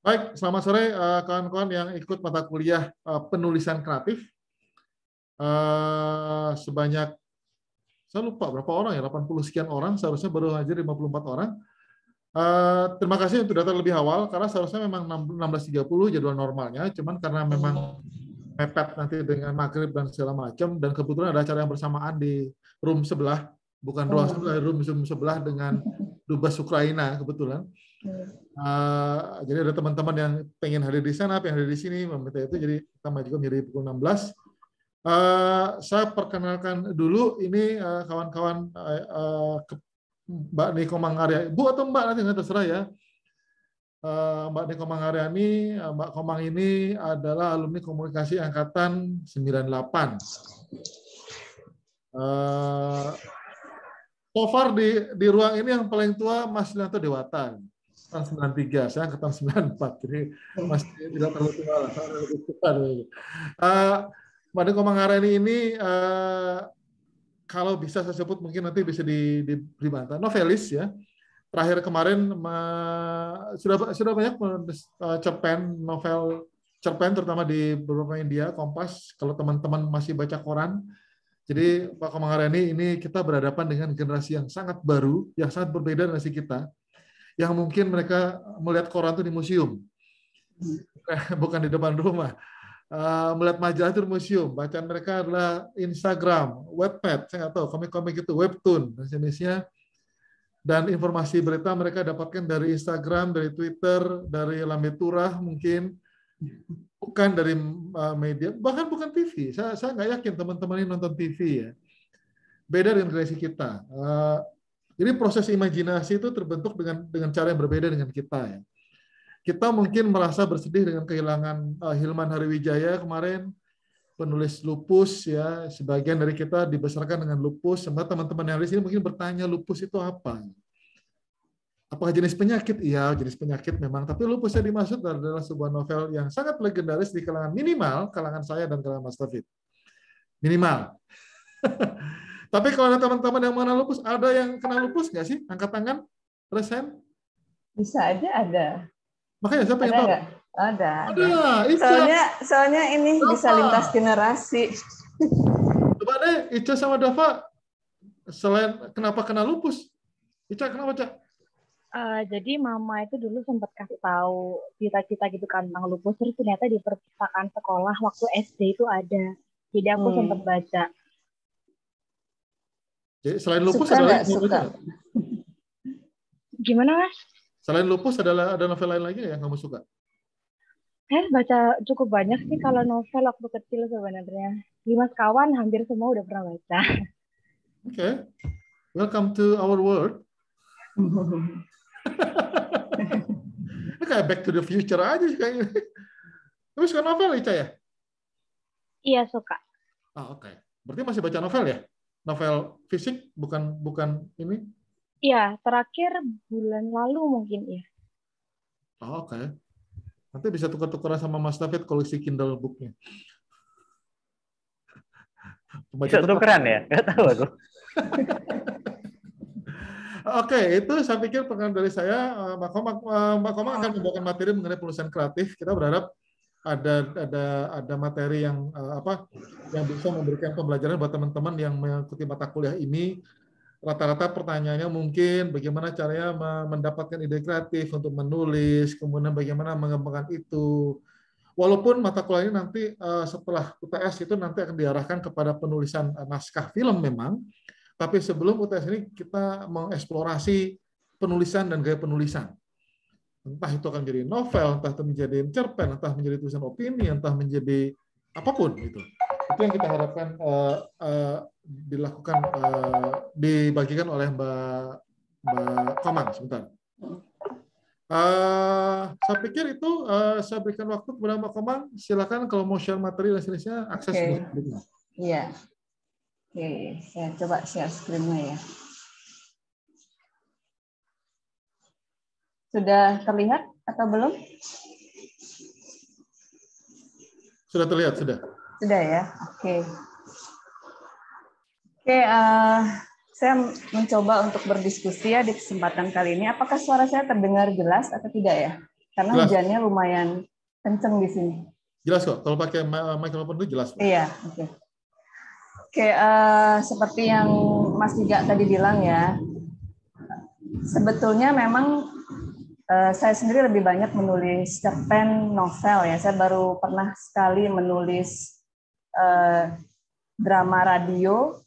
Baik, selamat sore kawan-kawan yang ikut mata kuliah penulisan kreatif. Sebanyak, saya lupa berapa orang ya, 80 sekian orang, seharusnya baru hadir 54 orang. Terima kasih untuk datang lebih awal, karena seharusnya memang 16.30 jadwal normalnya, cuman karena memang mepet nanti dengan maghrib dan segala macam, dan kebetulan ada acara yang bersamaan di room sebelah, bukan ruang sebelah, room sebelah dengan Dubes Ukraina kebetulan. Jadi ada teman-teman yang pengen hadir di sana, pengen hadir di sini, meminta itu, jadi kita juga menjadi pukul 16. Saya perkenalkan dulu, ini kawan-kawan Mbak Niko Mangarya, Bu atau Mbak nanti nggak terserah ya. Mbak Niko Mangaryani, Mbak Komang ini adalah alumni komunikasi angkatan 98. So far di ruang ini yang paling tua Mas Lianto Dewata. Angkatan 93, saya angkatan 94, jadi masih tidak terlalu tua lah. Mbak Niko Mangaryani ini kalau bisa saya sebut mungkin nanti bisa dibantah, novelis ya. Terakhir kemarin sudah banyak cerpen, novel cerpen terutama di beberapa media, Kompas, kalau teman-teman masih baca koran. Jadi Pak Mangaryani ini kita berhadapan dengan generasi yang sangat baru, yang sangat berbeda dengan kita, yang mungkin mereka melihat koran itu di museum, bukan di depan rumah. Melihat majalah itu di museum, bacaan mereka adalah Instagram, Wattpad, saya nggak tahu, komik-komik itu, webtoon, dan jenisnya. Dan informasi berita mereka dapatkan dari Instagram, dari Twitter, dari Lambe Turah mungkin, bukan dari media, bahkan bukan TV. Saya nggak yakin teman-teman ini nonton TV ya. Beda dengan generasi kita. Jadi proses imajinasi itu terbentuk dengan cara yang berbeda dengan kita ya. Kita mungkin merasa bersedih dengan kehilangan Hilman Hariwijaya kemarin, penulis lupus ya. Sebagian dari kita dibesarkan dengan lupus. Sementara teman-teman yang di sini mungkin bertanya lupus itu apa? Apakah jenis penyakit? Iya, jenis penyakit memang. Tapi lupus yang dimaksud adalah sebuah novel yang sangat legendaris di kalangan saya dan kalangan Mas David. Minimal. Tapi kalau ada teman-teman yang mengenal lupus, ada yang kena lupus nggak sih? Angkat tangan, resen? Bisa aja ada. Makanya saya pengen tahu. Ada. Soalnya ini Dava. Bisa lintas generasi. Coba deh, Ica sama Dava, selain kenapa kena lupus? Ica kenapa, Cak? Jadi mama itu dulu sempat kasih tahu cita-cita gitu kan tentang lupus, terus ternyata di perpustakaan sekolah waktu SD itu ada. Jadi aku sempat baca. Jadi selain lupus ada lagi suka. Gimana, Mas? Selain lupus ada novel lain lagi yang kamu suka? Saya baca cukup banyak sih kalau novel waktu kecil sebenarnya. 5 Sekawan hampir semua udah pernah baca. Oke. Welcome to our world. Ini kayak Back to the Future aja sih kayaknya. Tapi suka novel, Ica ya? Iya, suka. Oke. Berarti masih baca novel ya? Novel fisik, bukan ini? Iya, terakhir bulan lalu mungkin ya. Oke. Nanti bisa tukar-tukaran sama Mas David koleksi Kindle book-nya. Bisa tukeran ya? Nggak tahu aku. Oke, itu saya pikir perkenalan dari saya. Mbak Komang akan membawakan materi mengenai penulisan kreatif. Kita berharap ada materi yang bisa memberikan pembelajaran buat teman-teman yang mengikuti mata kuliah ini. Rata-rata pertanyaannya mungkin bagaimana caranya mendapatkan ide kreatif untuk menulis, kemudian bagaimana mengembangkan itu. Walaupun mata kuliah ini nanti setelah UTS itu nanti akan diarahkan kepada penulisan naskah film memang, tapi sebelum UTS ini kita mengeksplorasi penulisan dan gaya penulisan. Entah itu akan menjadi novel, entah itu menjadi cerpen, entah menjadi tulisan opini, entah menjadi apapun itu. Itu yang kita harapkan dilakukan, dibagikan oleh Mbak Komang sebentar. Saya pikir itu saya berikan waktu kepada Mbak Komang. Silakan kalau mau share materi dan seterusnya akses. Iya. Oke, saya coba share screen-nya ya. Sudah terlihat atau belum? Sudah terlihat, sudah. Sudah ya, oke. Oke, saya mencoba untuk berdiskusi ya di kesempatan kali ini. Apakah suara saya terdengar jelas atau tidak ya? karena Jelas. hujannya lumayan kenceng di sini. Jelas kok, kalau pakai mikrofon itu jelas. Iya, oke. Oke, seperti yang Mas Tiga tadi bilang ya, sebetulnya memang saya sendiri lebih banyak menulis cerpen novel ya. Saya baru pernah sekali menulis drama radio,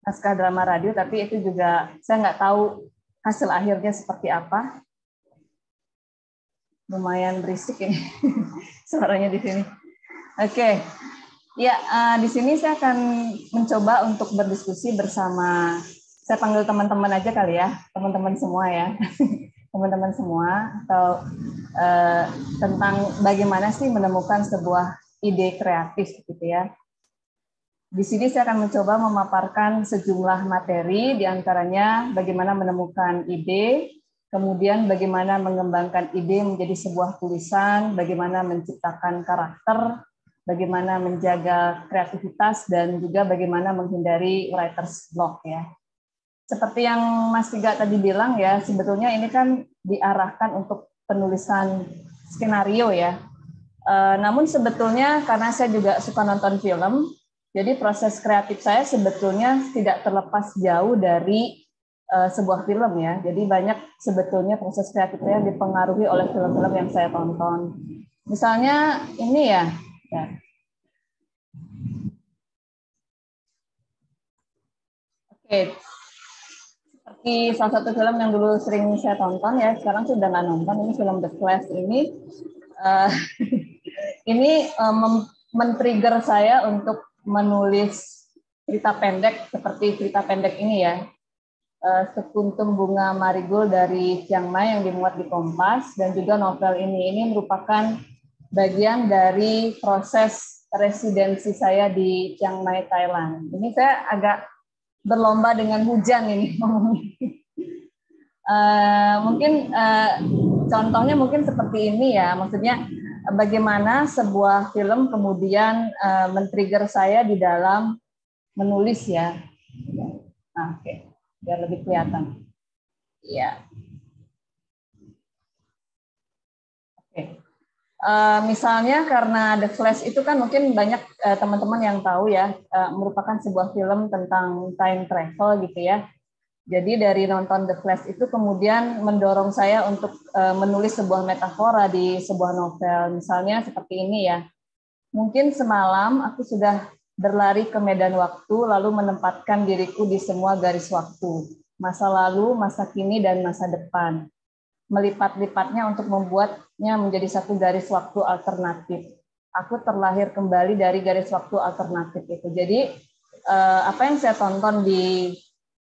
naskah drama radio, tapi itu juga saya nggak tahu hasil akhirnya seperti apa. Lumayan berisik ini suaranya di sini. Oke, ya di sini saya akan mencoba untuk berdiskusi bersama, saya panggil teman-teman aja kali ya, teman-teman semua ya, teman-teman semua, atau tentang bagaimana sih menemukan sebuah ide kreatif gitu ya. Di sini saya akan mencoba memaparkan sejumlah materi, diantaranya bagaimana menemukan ide, kemudian bagaimana mengembangkan ide menjadi sebuah tulisan, bagaimana menciptakan karakter, bagaimana menjaga kreativitas, dan juga bagaimana menghindari writer's block ya. Seperti yang Mas Tiga tadi bilang ya, sebetulnya ini kan diarahkan untuk penulisan skenario ya. Namun sebetulnya karena saya juga suka nonton film, jadi proses kreatif saya sebetulnya tidak terlepas jauh dari sebuah film ya. Jadi banyak sebetulnya proses kreatif saya dipengaruhi oleh film-film yang saya tonton. Misalnya ini ya. Oke. Seperti salah satu film yang dulu sering saya tonton ya, sekarang sudah nggak nonton, ini film The Flash ini. Ini men-trigger saya untuk menulis cerita pendek seperti cerita pendek ini ya, Sekuntum Bunga Marigold dari Chiang Mai yang dimuat di Kompas, dan juga novel ini merupakan bagian dari proses residensi saya di Chiang Mai, Thailand. Ini saya agak berlomba dengan hujan ini. Mungkin contohnya mungkin seperti ini ya, maksudnya bagaimana sebuah film kemudian men-trigger saya di dalam menulis ya. Nah, oke, biar lebih kelihatan. Ya. Oke. Misalnya karena The Flash itu kan mungkin banyak teman-teman yang tahu ya, merupakan sebuah film tentang time travel gitu ya. Jadi dari nonton The Flash itu kemudian mendorong saya untuk menulis sebuah metafora di sebuah novel. Misalnya seperti ini ya. Mungkin semalam aku sudah berlari ke medan waktu lalu menempatkan diriku di semua garis waktu. Masa lalu, masa kini, dan masa depan. Melipat-lipatnya untuk membuatnya menjadi satu garis waktu alternatif. Aku terlahir kembali dari garis waktu alternatif itu. Jadi apa yang saya tonton di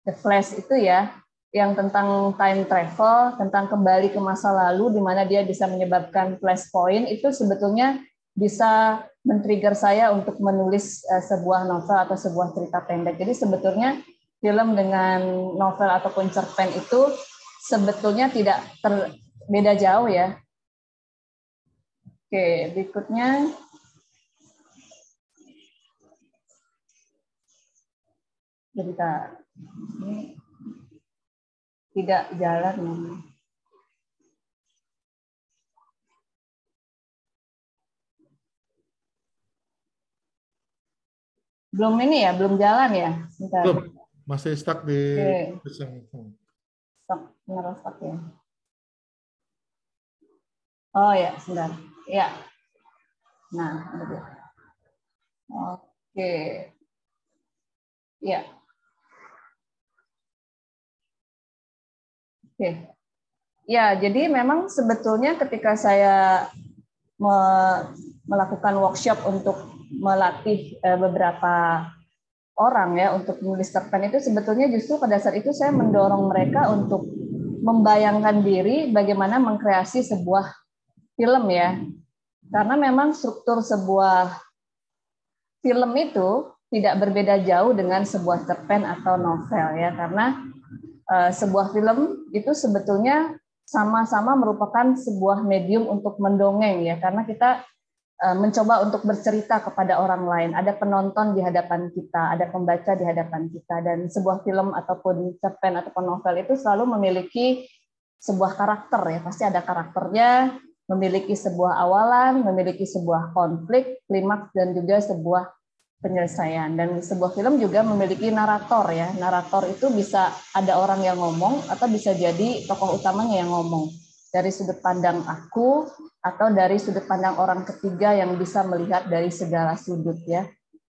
The Flash itu ya, yang tentang time travel, tentang kembali ke masa lalu, di mana dia bisa menyebabkan flashpoint, itu sebetulnya bisa men-trigger saya untuk menulis sebuah novel atau sebuah cerita pendek. Jadi sebetulnya film dengan novel ataupun cerpen itu sebetulnya tidak beda jauh ya. Oke, berikutnya. Bentar. Ini tidak jalan. Belum ini ya, belum jalan ya. Bentar. Belum, masih stuck di stuck, stuck ya. Oh ya, sebentar. Ya. Nah, oke. Ya. Oke. Ya, jadi memang sebetulnya ketika saya melakukan workshop untuk melatih beberapa orang ya untuk menulis cerpen itu, sebetulnya justru pada saat itu saya mendorong mereka untuk membayangkan diri bagaimana mengkreasi sebuah film ya. Karena memang struktur sebuah film itu tidak berbeda jauh dengan sebuah cerpen atau novel ya, karena sebuah film itu sebetulnya sama-sama merupakan sebuah medium untuk mendongeng ya, karena kita mencoba untuk bercerita kepada orang lain. Ada penonton di hadapan kita, ada pembaca di hadapan kita, dan sebuah film ataupun cerpen ataupun novel itu selalu memiliki sebuah karakter ya, pasti ada karakternya, memiliki sebuah awalan, memiliki sebuah konflik, klimaks, dan juga sebuah penyelesaian. Dan sebuah film juga memiliki narator ya. Narator itu bisa ada orang yang ngomong atau bisa jadi tokoh utamanya yang ngomong. Dari sudut pandang aku atau dari sudut pandang orang ketiga yang bisa melihat dari segala sudut ya.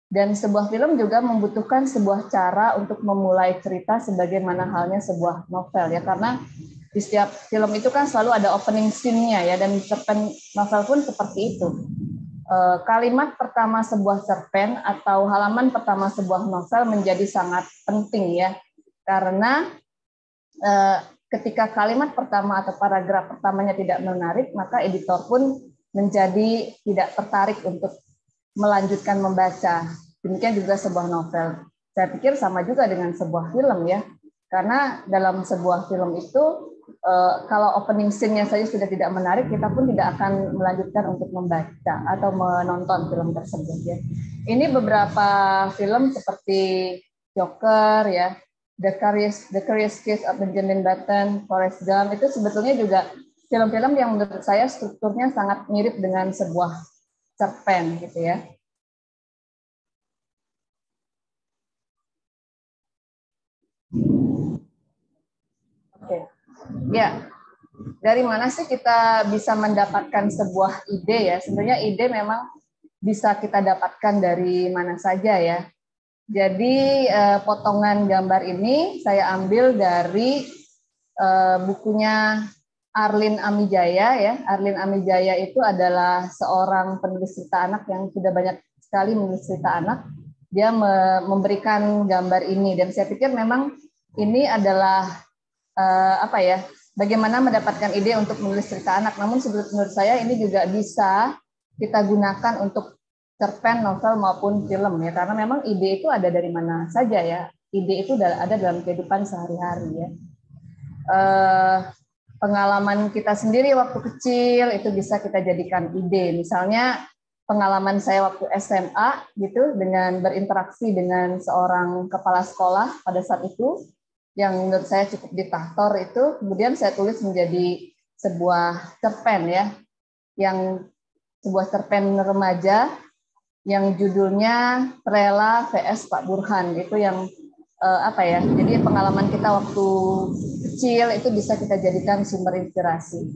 Dan sebuah film juga membutuhkan sebuah cara untuk memulai cerita sebagaimana halnya sebuah novel ya, karena di setiap film itu kan selalu ada opening scene-nya ya, dan cerpen novel pun seperti itu. Kalimat pertama sebuah cerpen atau halaman pertama sebuah novel menjadi sangat penting ya, karena ketika kalimat pertama atau paragraf pertamanya tidak menarik, maka editor pun menjadi tidak tertarik untuk melanjutkan membaca. Demikian juga sebuah novel. Saya pikir sama juga dengan sebuah film ya, karena dalam sebuah film itu kalau opening scene-nya saja sudah tidak menarik, kita pun tidak akan melanjutkan untuk membaca atau menonton film tersebut ya. Ini beberapa film seperti Joker ya, The Curious Case of Benjamin Button, Forrest Gump, itu sebetulnya juga film-film yang menurut saya strukturnya sangat mirip dengan sebuah cerpen gitu ya. Oke. Ya, dari mana sih kita bisa mendapatkan sebuah ide ya? Sebenarnya ide memang bisa kita dapatkan dari mana saja ya. Jadi potongan gambar ini saya ambil dari bukunya Arlin Amijaya ya. Arlin Amijaya itu adalah seorang penulis cerita anak yang sudah banyak sekali menulis cerita anak. Dia memberikan gambar ini, dan saya pikir memang ini adalah apa ya, bagaimana mendapatkan ide untuk menulis cerita anak. Namun menurut saya ini juga bisa kita gunakan untuk cerpen, novel maupun film ya, karena memang ide itu ada dari mana saja ya. Ide itu ada dalam kehidupan sehari-hari ya. Pengalaman kita sendiri waktu kecil itu bisa kita jadikan ide. Misalnya pengalaman saya waktu SMA gitu, dengan berinteraksi dengan seorang kepala sekolah pada saat itu, yang menurut saya cukup diktator itu, kemudian saya tulis menjadi sebuah cerpen ya, yang sebuah cerpen remaja yang judulnya Rela vs Pak Burhan. Itu yang apa ya, jadi pengalaman kita waktu kecil itu bisa kita jadikan sumber inspirasi.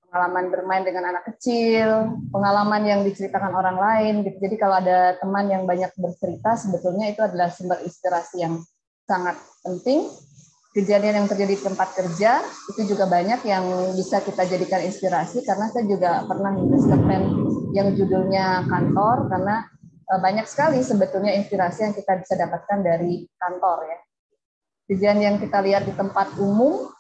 Pengalaman bermain dengan anak kecil, pengalaman yang diceritakan orang lain gitu. Jadi kalau ada teman yang banyak bercerita, sebetulnya itu adalah sumber inspirasi yang sangat penting. Kejadian yang terjadi di tempat kerja itu juga banyak yang bisa kita jadikan inspirasi, karena saya juga pernah menulis cerpen yang judulnya Kantor, karena banyak sekali sebetulnya inspirasi yang kita bisa dapatkan dari kantor ya. Kejadian yang kita lihat di tempat umum,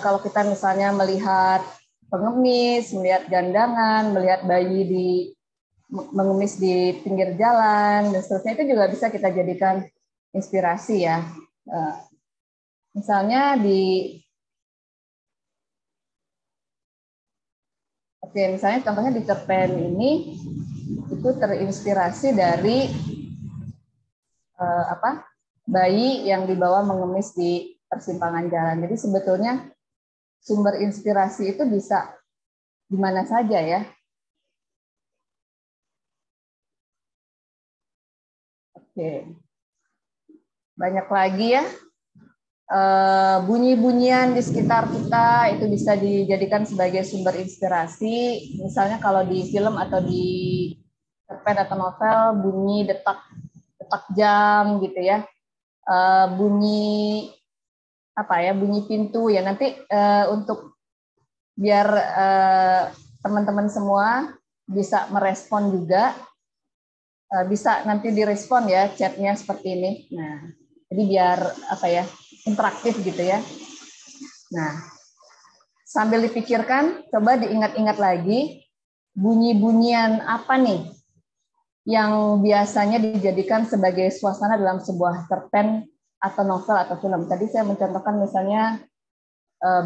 kalau kita misalnya melihat pengemis, melihat gandangan, melihat bayi mengemis di pinggir jalan, dan seterusnya, itu juga bisa kita jadikan inspirasi ya. Misalnya misalnya contohnya di cerpen ini itu terinspirasi dari bayi yang dibawa mengemis di persimpangan jalan. Jadi sebetulnya sumber inspirasi itu bisa di mana saja ya. Oke. Banyak lagi ya. Bunyi-bunyian di sekitar kita itu bisa dijadikan sebagai sumber inspirasi. Misalnya kalau di film atau di cerpen atau novel, bunyi detak jam gitu ya, bunyi bunyi pintu ya. Nanti untuk biar teman-teman semua bisa merespon juga, bisa nanti direspon ya chatnya seperti ini. Nah, jadi biar interaktif gitu ya. Nah, sambil dipikirkan, coba diingat-ingat lagi bunyi-bunyian apa nih yang biasanya dijadikan sebagai suasana dalam sebuah cerpen atau novel atau film. Tadi saya mencontohkan misalnya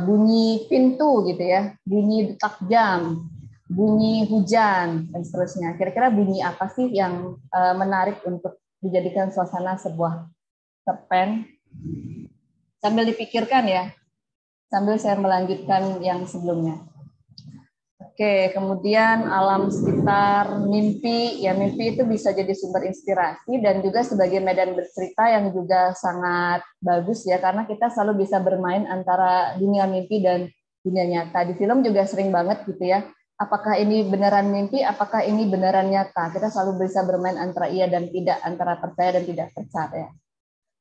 bunyi pintu gitu ya, bunyi detak jam, bunyi hujan, dan seterusnya. Kira-kira bunyi apa sih yang menarik untuk dijadikan suasana sebuah cerpen? Sambil dipikirkan ya, sambil saya melanjutkan yang sebelumnya. Oke, kemudian alam sekitar, mimpi. Ya, mimpi itu bisa jadi sumber inspirasi dan juga sebagai medan bercerita yang juga sangat bagus ya, karena kita selalu bisa bermain antara dunia mimpi dan dunia nyata. Di film juga sering banget gitu ya. Apakah ini beneran mimpi, apakah ini beneran nyata? Kita selalu bisa bermain antara iya dan tidak, antara percaya dan tidak percaya.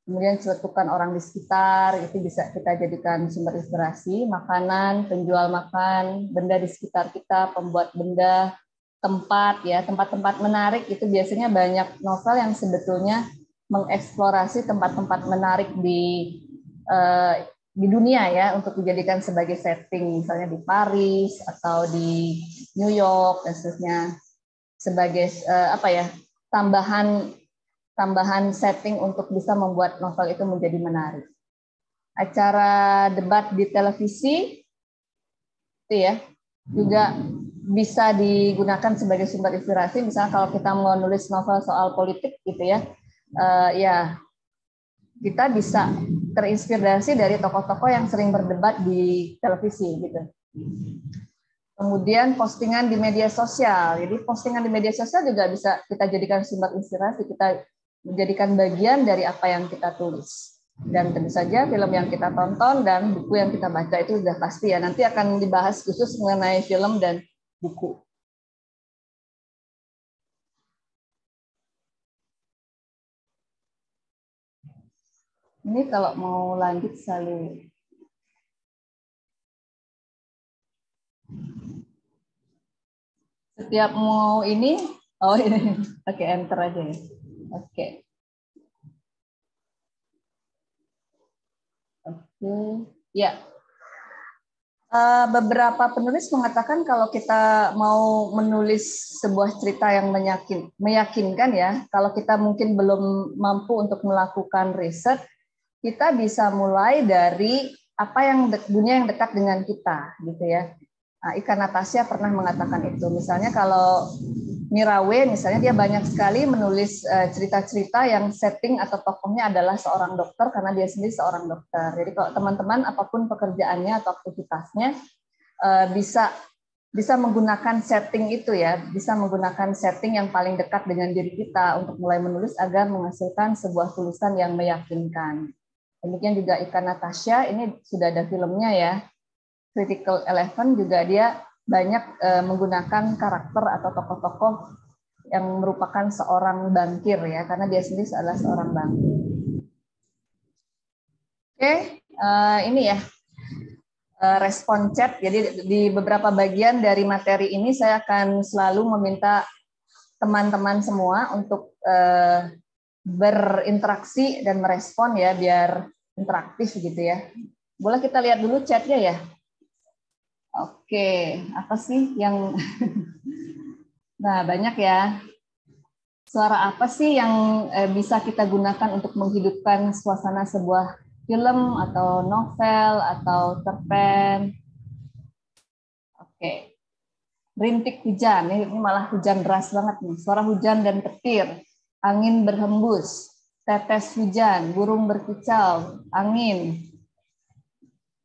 Kemudian celetukan orang di sekitar, itu bisa kita jadikan sumber inspirasi, makanan, penjual makan, benda di sekitar kita, pembuat benda, tempat ya, tempat-tempat menarik itu biasanya banyak novel yang sebetulnya mengeksplorasi tempat-tempat menarik di dunia ya untuk dijadikan sebagai setting, misalnya di Paris atau di New York dan seterusnya sebagai apa ya, tambahan setting untuk bisa membuat novel itu menjadi menarik. Acara debat di televisi itu ya juga bisa digunakan sebagai sumber inspirasi. Misalnya kalau kita mau nulis novel soal politik gitu ya, ya kita bisa terinspirasi dari tokoh-tokoh yang sering berdebat di televisi gitu. Kemudian postingan di media sosial. Jadi postingan di media sosial juga bisa kita jadikan sumber inspirasi, kita menjadikan bagian dari apa yang kita tulis. Dan tentu saja film yang kita tonton dan buku yang kita baca itu sudah pasti ya. Nanti akan dibahas khusus mengenai film dan buku. Ini kalau mau lanjut selalu. Setiap mau ini, oh ini, oke, enter aja ya. Oke. Ya. Beberapa penulis mengatakan kalau kita mau menulis sebuah cerita yang meyakinkan ya, kalau kita mungkin belum mampu untuk melakukan riset, kita bisa mulai dari apa yang dunia yang dekat dengan kita, gitu ya. Ika Natasha pernah mengatakan itu. Misalnya kalau Mirawe, misalnya dia banyak sekali menulis cerita-cerita yang setting atau tokohnya adalah seorang dokter karena dia sendiri seorang dokter. Jadi kalau teman-teman apapun pekerjaannya atau aktivitasnya bisa menggunakan setting itu ya, bisa menggunakan setting yang paling dekat dengan diri kita untuk mulai menulis agar menghasilkan sebuah tulisan yang meyakinkan. Demikian juga Ika Natasha, ini sudah ada filmnya ya. Critical Eleven juga dia banyak menggunakan karakter atau tokoh-tokoh yang merupakan seorang bankir ya, karena dia sendiri adalah seorang bankir. Oke, ini ya respon chat. Jadi di beberapa bagian dari materi ini saya akan selalu meminta teman-teman semua untuk berinteraksi dan merespon ya, biar interaktif gitu ya. Boleh kita lihat dulu chatnya ya. Oke, apa sih yang nah banyak ya. Suara apa sih yang bisa kita gunakan untuk menghidupkan suasana sebuah film atau novel atau cerpen? Oke. Rintik hujan, ini malah hujan deras banget nih. Suara hujan dan petir, angin berhembus, tetes hujan, burung berkicau, angin,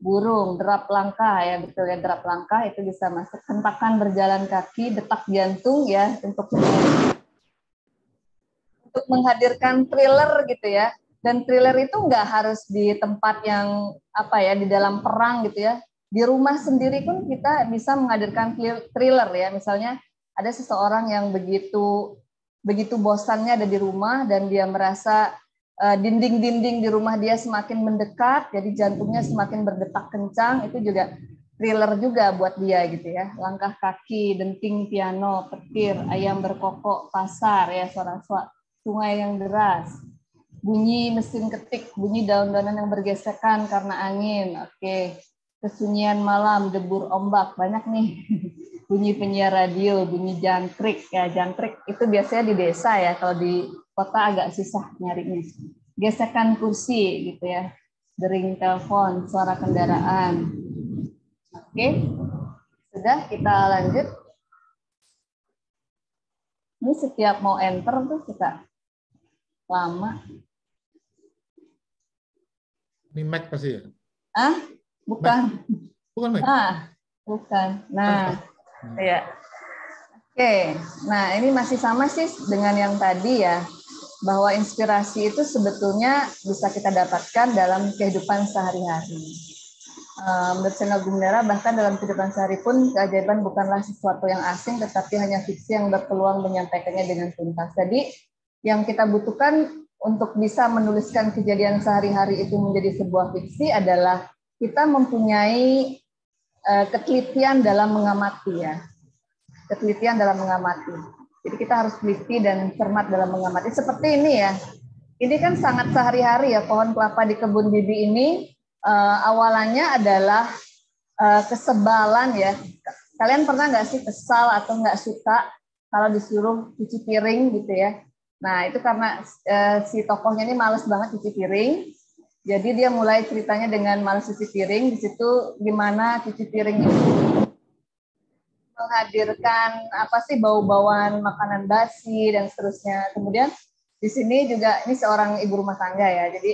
burung, derap langkah ya, betul ya, derap langkah itu bisa masuk, hentakan berjalan kaki, detak jantung ya, untuk menghadirkan thriller gitu ya. Dan thriller itu nggak harus di tempat yang apa ya, di dalam perang gitu ya. Di rumah sendiri pun kita bisa menghadirkan thriller ya. Misalnya ada seseorang yang begitu bosannya ada di rumah dan dia merasa dinding-dinding di rumah dia semakin mendekat, jadi jantungnya semakin berdetak kencang, itu juga thriller juga buat dia gitu ya. Langkah kaki, denting piano, petir, ayam berkokok, pasar ya, suara-suara sungai yang deras, bunyi mesin ketik, bunyi daun-daunan yang bergesekan karena angin. Oke. Kesunyian malam, debur ombak, banyak nih. Bunyi penyiar radio, bunyi jangkrik. Ya, jangkrik itu biasanya di desa ya, kalau di kota agak susah nyarinya. Gesekan kursi gitu ya. Dering telepon, suara kendaraan. Oke. Sudah, kita lanjut. Ini setiap mau enter tuh kita lama. Ini Mac pasti ya? Bukan. Bukan Mac? Bukan. Nah, Iya. Oke, nah ini masih sama sih dengan yang tadi ya, bahwa inspirasi itu sebetulnya bisa kita dapatkan dalam kehidupan sehari-hari. Menurut Sena Gumnera, bahkan dalam kehidupan sehari pun keajaiban bukanlah sesuatu yang asing, tetapi hanya fiksi yang berpeluang menyampaikannya dengan tuntas. Jadi yang kita butuhkan untuk bisa menuliskan kejadian sehari-hari itu menjadi sebuah fiksi adalah kita mempunyai ketelitian dalam mengamati ya. Ketelitian dalam mengamati. Jadi kita harus teliti dan cermat dalam mengamati. Seperti ini ya. Ini kan sangat sehari-hari ya, pohon kelapa di kebun bibi ini awalannya adalah kesebalan ya. Kalian pernah nggak sih kesal atau nggak suka kalau disuruh cuci piring gitu ya? Nah itu karena si tokohnya ini males banget cuci piring. Jadi dia mulai ceritanya dengan males cuci piring. Di situ gimana cuci piring itu menghadirkan apa sih bau-bauan makanan basi dan seterusnya. Kemudian di sini juga ini seorang ibu rumah tangga ya. Jadi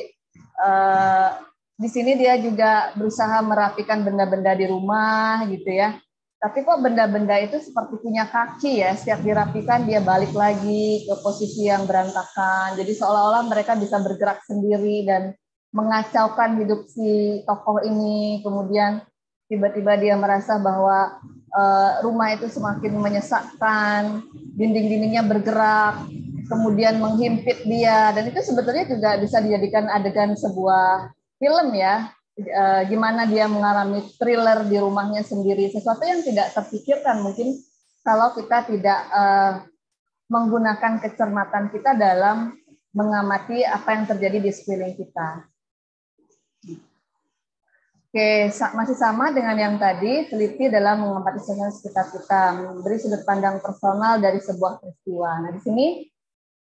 di sini dia juga berusaha merapikan benda-benda di rumah gitu ya. Tapi kok benda-benda itu seperti punya kaki ya. Setiap dirapikan dia balik lagi ke posisi yang berantakan. Jadi seolah-olah mereka bisa bergerak sendiri dan mengacaukan hidup si tokoh ini. Kemudian tiba-tiba dia merasa bahwa rumah itu semakin menyesakkan, dinding-dindingnya bergerak, kemudian menghimpit dia. Dan itu sebetulnya juga bisa dijadikan adegan sebuah film ya, gimana dia mengalami thriller di rumahnya sendiri, sesuatu yang tidak terpikirkan mungkin kalau kita tidak menggunakan kecermatan kita dalam mengamati apa yang terjadi di sekeliling kita. Oke, masih sama dengan yang tadi, teliti dalam mengamati sekitar kita, memberi sudut pandang personal dari sebuah peristiwa. Nah, di sini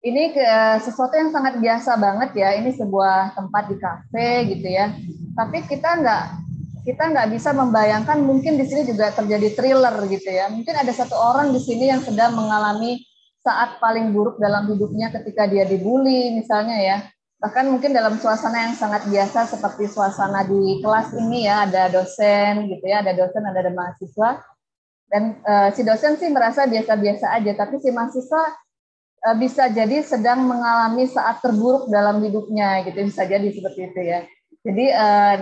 ini sesuatu yang sangat biasa banget ya. Ini sebuah tempat di kafe gitu ya. Tapi kita nggak bisa membayangkan mungkin di sini juga terjadi thriller gitu ya. Mungkin ada satu orang di sini yang sedang mengalami saat paling buruk dalam hidupnya ketika dia dibully misalnya ya. Bahkan mungkin dalam suasana yang sangat biasa seperti suasana di kelas ini ya, ada dosen gitu ya, ada dosen, ada mahasiswa. Dan si dosen sih merasa biasa-biasa aja, tapi si mahasiswa bisa jadi sedang mengalami saat terburuk dalam hidupnya gitu, bisa jadi seperti itu ya. Jadi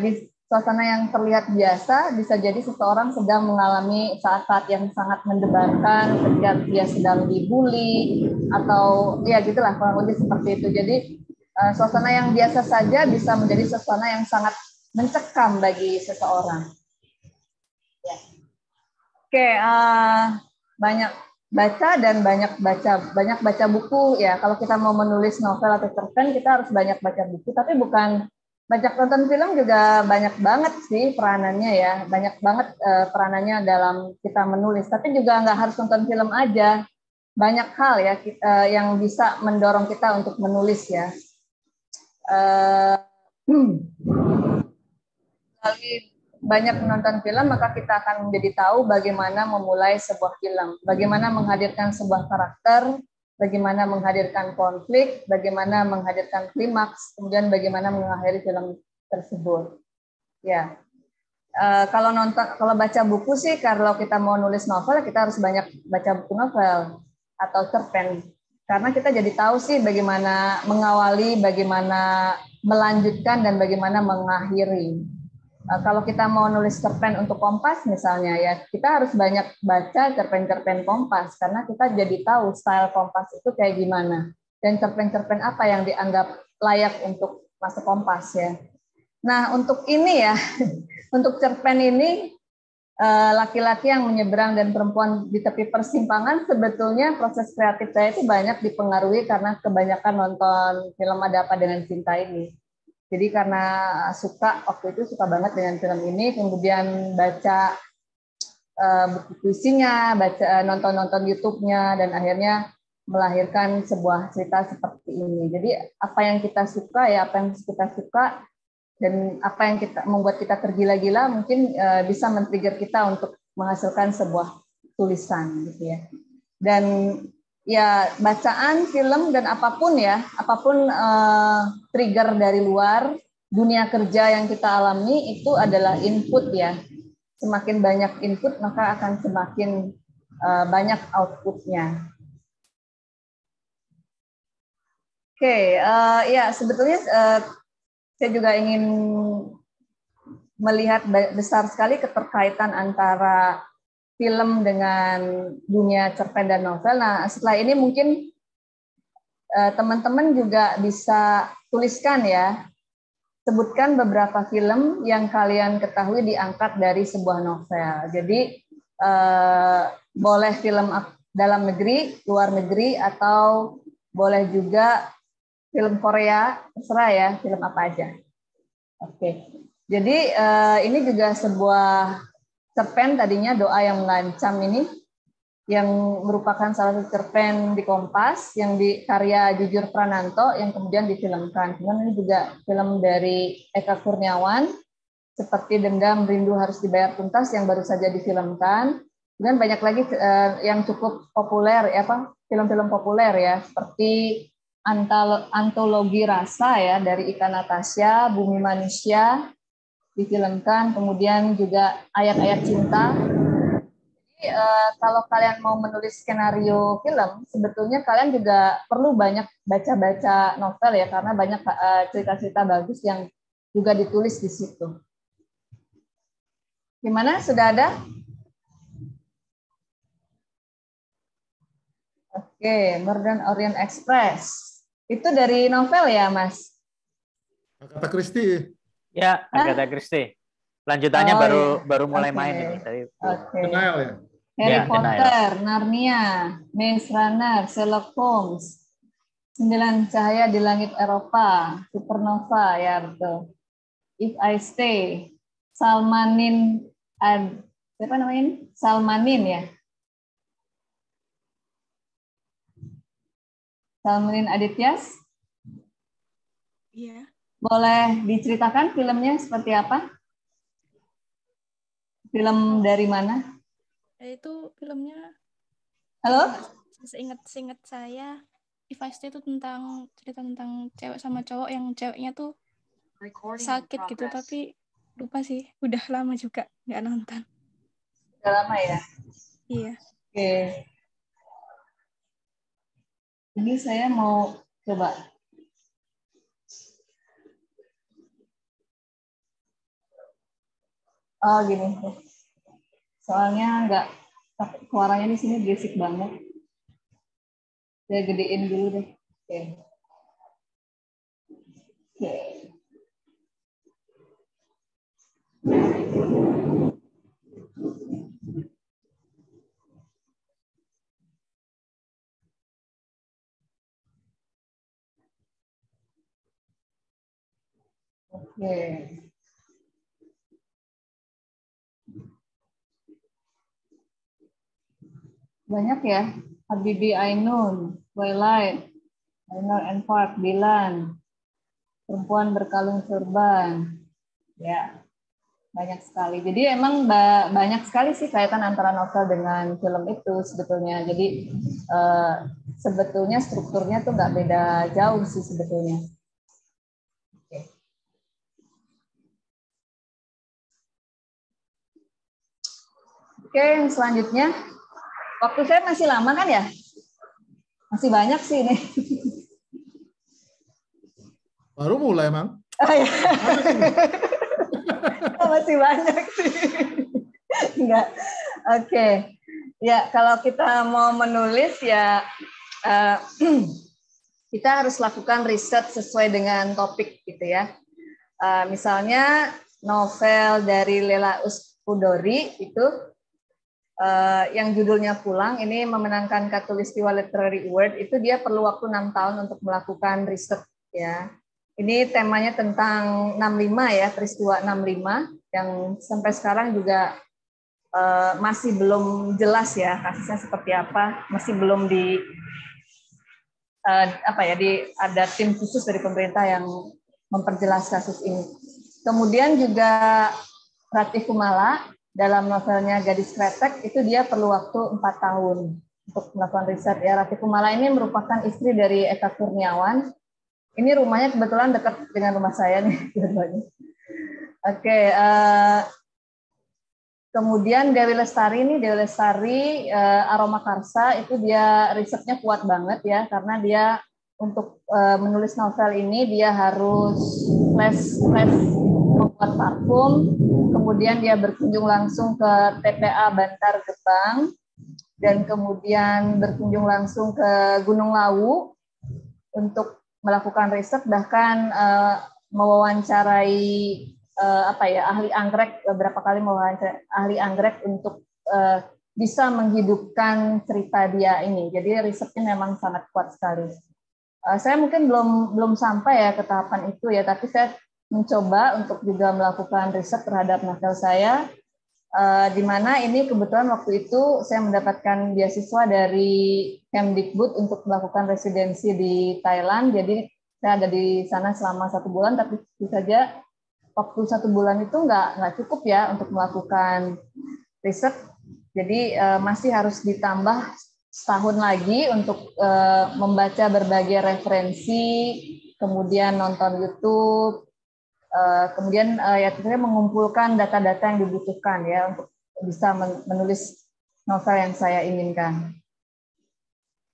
di suasana yang terlihat biasa bisa jadi seseorang sedang mengalami saat-saat yang sangat mendebarkan ketika dia sedang dibully atau ya gitulah kurang lebih seperti itu. Jadi suasana yang biasa saja bisa menjadi suasana yang sangat mencekam bagi seseorang. Ya. Oke, banyak baca dan banyak baca buku ya. Kalau kita mau menulis novel atau cerpen kita harus banyak baca buku, tapi bukan banyak nonton film juga banyak banget sih peranannya ya. Banyak banget peranannya dalam kita menulis, tapi juga nggak harus nonton film aja. Banyak hal ya yang bisa mendorong kita untuk menulis ya. Melalui banyak menonton film, maka kita akan menjadi tahu bagaimana memulai sebuah film, bagaimana menghadirkan sebuah karakter, bagaimana menghadirkan konflik, bagaimana menghadirkan klimaks, kemudian bagaimana mengakhiri film tersebut. Ya, kalau baca buku sih, kalau kita mau nulis novel, kita harus banyak baca buku novel atau cerpen. Karena kita jadi tahu sih bagaimana mengawali, bagaimana melanjutkan, dan bagaimana mengakhiri. Kalau kita mau nulis cerpen untuk Kompas misalnya, ya kita harus banyak baca cerpen-cerpen Kompas, karena kita jadi tahu style Kompas itu kayak gimana, dan cerpen-cerpen apa yang dianggap layak untuk masuk Kompas ya. Nah untuk ini ya, untuk cerpen ini, laki-laki yang menyeberang dan perempuan di tepi persimpangan, sebetulnya proses kreatif saya itu banyak dipengaruhi karena kebanyakan nonton film Ada Apa Dengan Cinta ini. Jadi karena waktu itu suka banget dengan film ini, kemudian baca buku puisinya, nonton YouTube-nya, dan akhirnya melahirkan sebuah cerita seperti ini. Jadi apa yang kita suka ya, apa yang kita suka, dan apa yang membuat kita tergila-gila mungkin bisa men-trigger kita untuk menghasilkan sebuah tulisan gitu ya. Dan ya bacaan, film, dan apapun trigger dari luar dunia kerja yang kita alami itu adalah input ya. Semakin banyak input maka akan semakin banyak outputnya. Oke, ya sebetulnya saya juga ingin melihat besar sekali keterkaitan antara film dengan dunia cerpen dan novel. Nah, setelah ini mungkin teman-teman juga bisa tuliskan ya, sebutkan beberapa film yang kalian ketahui diangkat dari sebuah novel. Jadi boleh film dalam negeri, luar negeri, atau boleh juga film Korea, terserah ya, film apa aja. Oke, jadi ini juga sebuah cerpen tadinya Doa yang Mengancam ini, yang merupakan salah satu cerpen di Kompas, yang di karya Jujur Prananto, yang kemudian difilmkan. Kemudian ini juga film dari Eka Kurniawan, seperti Dendam Rindu Harus Dibayar Tuntas, yang baru saja difilmkan. Kemudian banyak lagi yang cukup populer, film-film populer ya, seperti Antologi Rasa ya dari Ika Natasha, Bumi Manusia difilmkan, kemudian juga Ayat-Ayat Cinta. Jadi, kalau kalian mau menulis skenario film, sebetulnya kalian juga perlu banyak baca-baca novel ya, karena banyak cerita-cerita bagus yang juga ditulis di situ. Gimana? Sudah ada? Oke, Modern Orient Express. Itu dari novel ya, Mas? Agatha Christie. Ya, Agatha Christie. Lanjutannya baru mulai main ini. Denial ya? Harry Potter, Narnia, Maze Runner, Sherlock Holmes, 9 Cahaya di Langit Eropa, Supernova, ya betul. If I Stay, Salmanin, siapa namanya ini? Salmanin ya? Salmanin Adityas? Iya. Boleh diceritakan filmnya seperti apa? Film dari mana? Itu filmnya. Halo? Seingat saya, If I Stay itu cerita tentang cewek sama cowok yang ceweknya tuh sakit gitu, tapi lupa sih. Udah lama juga nggak nonton. Udah lama ya? Iya. Oke. Ini saya mau coba. Oh gini. Soalnya nggak, suaranya di sini berisik banget. Saya gedein dulu deh. Oke. Oke. Oke. Banyak ya. Habibie Ainun, Twilight, Rainer and Park, Dilan, Perempuan Berkalung Sorban. Ya, banyak sekali. Jadi emang banyak sekali sih kaitan antara novel dengan film itu sebetulnya. Jadi sebetulnya strukturnya tuh nggak beda jauh sih sebetulnya. Oke, yang selanjutnya. Waktu saya masih lama kan ya? Masih banyak sih ini. Baru mulai, Mang. Oh, ya. Masih banyak sih. Enggak. Oke. Ya, kalau kita mau menulis ya kita harus lakukan riset sesuai dengan topik gitu ya. Misalnya novel dari Lela Uspudori itu yang judulnya Pulang, ini memenangkan Katulistiwa Literary Award, itu dia perlu waktu 6 tahun untuk melakukan riset ya. Ini temanya tentang 65 ya, peristiwa 65 yang sampai sekarang juga masih belum jelas ya kasusnya seperti apa, masih belum ada tim khusus dari pemerintah yang memperjelas kasus ini. Kemudian juga Ratih Kumala dalam novelnya Gadis Kretek itu dia perlu waktu 4 tahun untuk melakukan riset ya. Ratih Kumala ini merupakan istri dari Eka Kurniawan. Ini rumahnya kebetulan dekat dengan rumah saya nih. Oke, Kemudian Dewi Lestari Aroma Karsa itu dia risetnya kuat banget ya, karena dia untuk menulis novel ini dia harus les membuat parfum, kemudian dia berkunjung langsung ke TPA Bantar Gebang, dan kemudian berkunjung langsung ke Gunung Lawu untuk melakukan riset, bahkan mewawancarai ahli anggrek, beberapa kali mewawancarai ahli anggrek untuk bisa menghidupkan cerita dia ini. Jadi risetnya memang sangat kuat sekali. Saya mungkin belum sampai ya ke tahapan itu ya, tapi saya mencoba untuk juga melakukan riset terhadap novel saya, di mana ini kebetulan waktu itu saya mendapatkan beasiswa dari Kemdikbud untuk melakukan residensi di Thailand. Jadi saya ada di sana selama 1 bulan, tapi tentu saja waktu 1 bulan itu nggak cukup ya untuk melakukan riset. Jadi masih harus ditambah setahun lagi untuk membaca berbagai referensi, kemudian nonton YouTube, kemudian ya tentunya mengumpulkan data-data yang dibutuhkan ya untuk bisa menulis novel yang saya inginkan.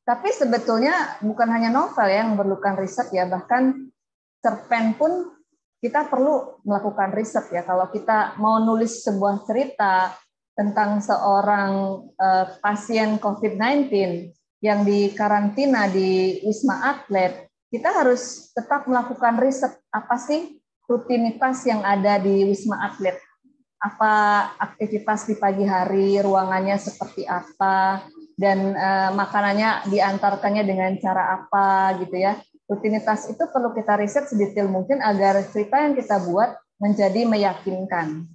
Tapi sebetulnya bukan hanya novel yang memerlukan riset ya, bahkan cerpen pun kita perlu melakukan riset ya. Kalau kita mau nulis sebuah cerita tentang seorang pasien COVID-19 yang dikarantina di Wisma Atlet, kita harus tetap melakukan riset apa sih rutinitas yang ada di Wisma Atlet. Apa aktivitas di pagi hari, ruangannya seperti apa, dan makanannya diantarkannya dengan cara apa gitu ya. Rutinitas itu perlu kita riset sedetail mungkin agar cerita yang kita buat menjadi meyakinkan.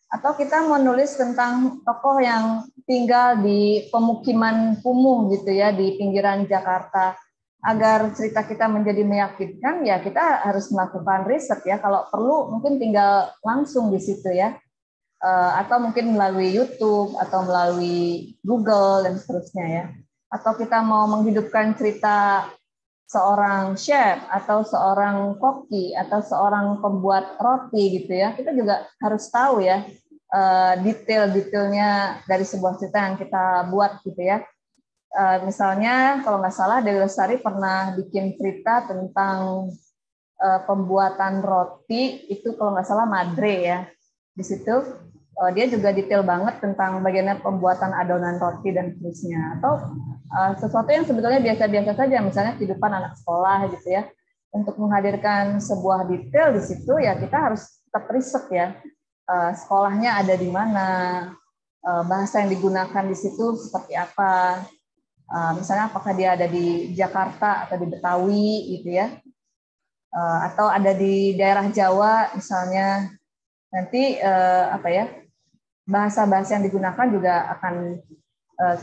Atau kita mau nulis tentang tokoh yang tinggal di pemukiman kumuh gitu ya, di pinggiran Jakarta. Agar cerita kita menjadi meyakinkan, ya kita harus melakukan riset ya. Kalau perlu mungkin tinggal langsung di situ ya. Atau mungkin melalui YouTube atau melalui Google dan seterusnya ya. Atau kita mau menghidupkan cerita seorang chef atau seorang koki atau seorang pembuat roti gitu ya, kita juga harus tahu ya detail-detailnya dari sebuah cerita yang kita buat gitu ya. Misalnya kalau nggak salah Dewi Lestari pernah bikin cerita tentang pembuatan roti itu kalau nggak salah madre ya. Di situ dia juga detail banget tentang bagaimana pembuatan adonan roti dan seterusnya. Atau sesuatu yang sebetulnya biasa-biasa saja, misalnya kehidupan anak sekolah gitu ya. Untuk menghadirkan sebuah detail di situ ya kita harus tetap riset ya. Sekolahnya ada di mana, bahasa yang digunakan di situ seperti apa. Misalnya apakah dia ada di Jakarta atau di Betawi gitu ya. Atau ada di daerah Jawa misalnya. Nanti bahasa-bahasa yang digunakan juga akan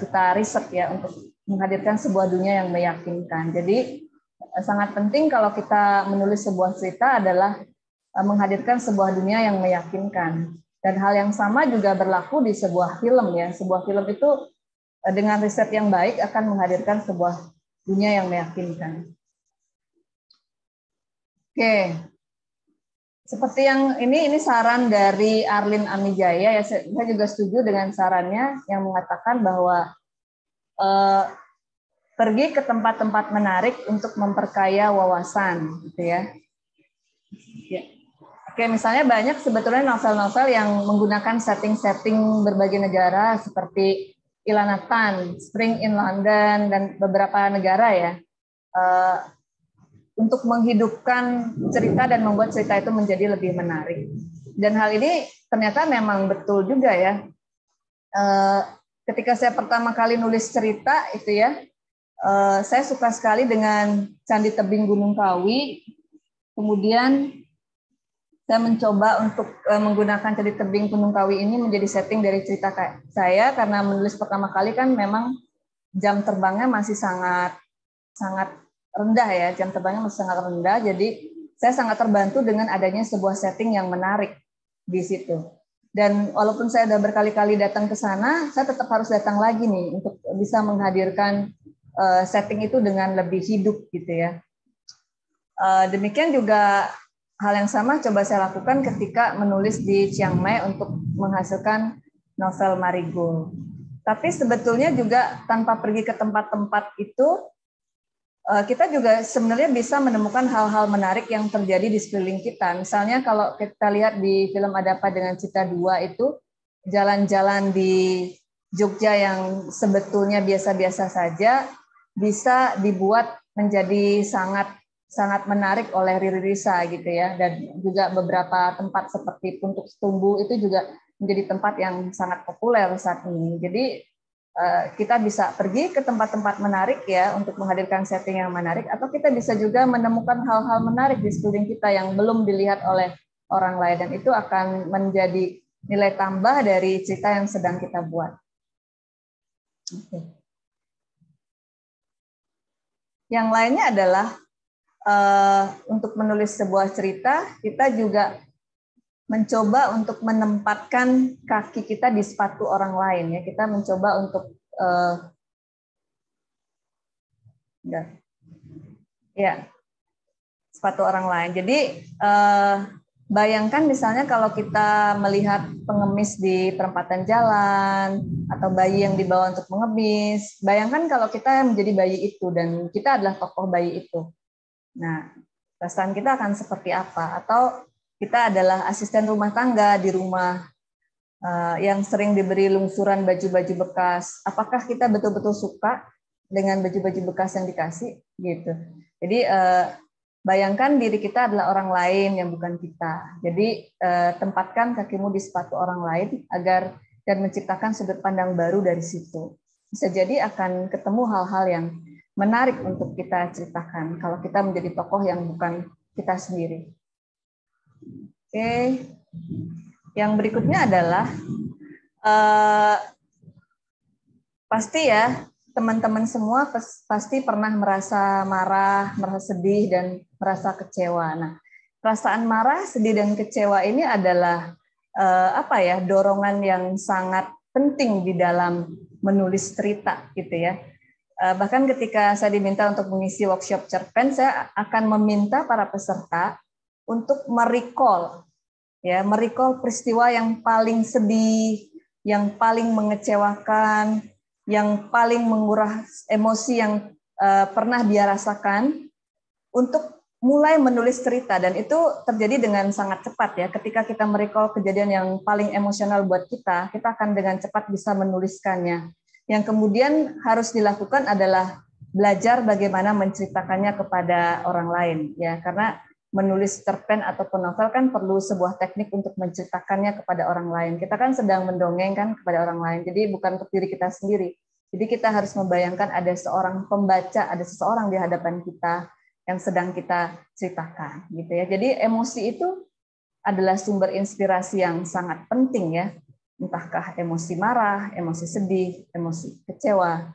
kita riset ya untuk menghadirkan sebuah dunia yang meyakinkan. Jadi sangat penting kalau kita menulis sebuah cerita adalah menghadirkan sebuah dunia yang meyakinkan. Dan hal yang sama juga berlaku di sebuah film ya. Sebuah film itu dengan riset yang baik akan menghadirkan sebuah dunia yang meyakinkan. Oke. Seperti yang ini saran dari Arlin Amijaya ya, saya juga setuju dengan sarannya yang mengatakan bahwa pergi ke tempat-tempat menarik untuk memperkaya wawasan gitu ya. Oke, misalnya banyak sebetulnya novel-novel yang menggunakan setting-setting berbagai negara seperti Ilana Tan, Spring in London dan beberapa negara ya. Untuk menghidupkan cerita dan membuat cerita itu menjadi lebih menarik. Dan hal ini ternyata memang betul juga ya. Ketika saya pertama kali nulis cerita itu ya, saya suka sekali dengan Candi Tebing Gunung Kawi. Kemudian saya mencoba untuk menggunakan Candi Tebing Gunung Kawi ini menjadi setting dari cerita saya, karena menulis pertama kali kan memang jam terbangnya masih sangat rendah ya, jam terbangnya masih sangat rendah, jadi saya sangat terbantu dengan adanya sebuah setting yang menarik di situ. Dan walaupun saya sudah berkali-kali datang ke sana, saya tetap harus datang lagi nih untuk bisa menghadirkan setting itu dengan lebih hidup gitu ya. Demikian juga hal yang sama coba saya lakukan ketika menulis di Chiang Mai untuk menghasilkan novel Marigold. Tapi sebetulnya juga tanpa pergi ke tempat-tempat itu, kita juga sebenarnya bisa menemukan hal-hal menarik yang terjadi di sekeliling kita. Misalnya kalau kita lihat di film Ada Apa Dengan Cinta 2 itu, jalan-jalan di Jogja yang sebetulnya biasa-biasa saja bisa dibuat menjadi sangat menarik oleh Riri Risa gitu ya, dan juga beberapa tempat seperti Puntuk Setumbu itu juga menjadi tempat yang sangat populer saat ini. Jadi kita bisa pergi ke tempat-tempat menarik ya untuk menghadirkan setting yang menarik, atau kita bisa juga menemukan hal-hal menarik di sekeliling kita yang belum dilihat oleh orang lain, dan itu akan menjadi nilai tambah dari cerita yang sedang kita buat. Oke. Yang lainnya adalah untuk menulis sebuah cerita, kita juga mencoba untuk menempatkan kaki kita di sepatu orang lain ya. Kita mencoba untuk sepatu orang lain. Jadi bayangkan misalnya kalau kita melihat pengemis di perempatan jalan atau bayi yang dibawa untuk mengemis, bayangkan kalau kita menjadi bayi itu dan kita adalah tokoh bayi itu. Nah, perasaan kita akan seperti apa? Atau kita adalah asisten rumah tangga di rumah yang sering diberi lungsuran baju-baju bekas. Apakah kita betul-betul suka dengan baju-baju bekas yang dikasih? Gitu. Jadi bayangkan diri kita adalah orang lain yang bukan kita. Jadi tempatkan kakimu di sepatu orang lain agar dan menciptakan sudut pandang baru dari situ. Bisa jadi akan ketemu hal-hal yang menarik untuk kita ceritakan kalau kita menjadi tokoh yang bukan kita sendiri. Oke, yang berikutnya adalah pasti ya teman-teman semua pasti pernah merasa marah, merasa sedih dan merasa kecewa. Nah, perasaan marah, sedih dan kecewa ini adalah dorongan yang sangat penting di dalam menulis cerita gitu ya. Bahkan ketika saya diminta untuk mengisi workshop cerpen, saya akan meminta para peserta untuk merecall peristiwa yang paling sedih, yang paling mengecewakan, yang paling menguras emosi yang pernah dia rasakan untuk mulai menulis cerita. Dan itu terjadi dengan sangat cepat ya. Ketika kita merecall kejadian yang paling emosional buat kita akan dengan cepat bisa menuliskannya. Yang kemudian harus dilakukan adalah belajar bagaimana menceritakannya kepada orang lain ya, karena menulis cerpen ataupun novel kan perlu sebuah teknik untuk menceritakannya kepada orang lain. Kita kan sedang mendongeng kan kepada orang lain, jadi bukan untuk diri kita sendiri. Jadi kita harus membayangkan ada seorang pembaca, ada seseorang di hadapan kita yang sedang kita ceritakan gitu ya. Jadi emosi itu adalah sumber inspirasi yang sangat penting ya. Entahkah emosi marah, emosi sedih, emosi kecewa.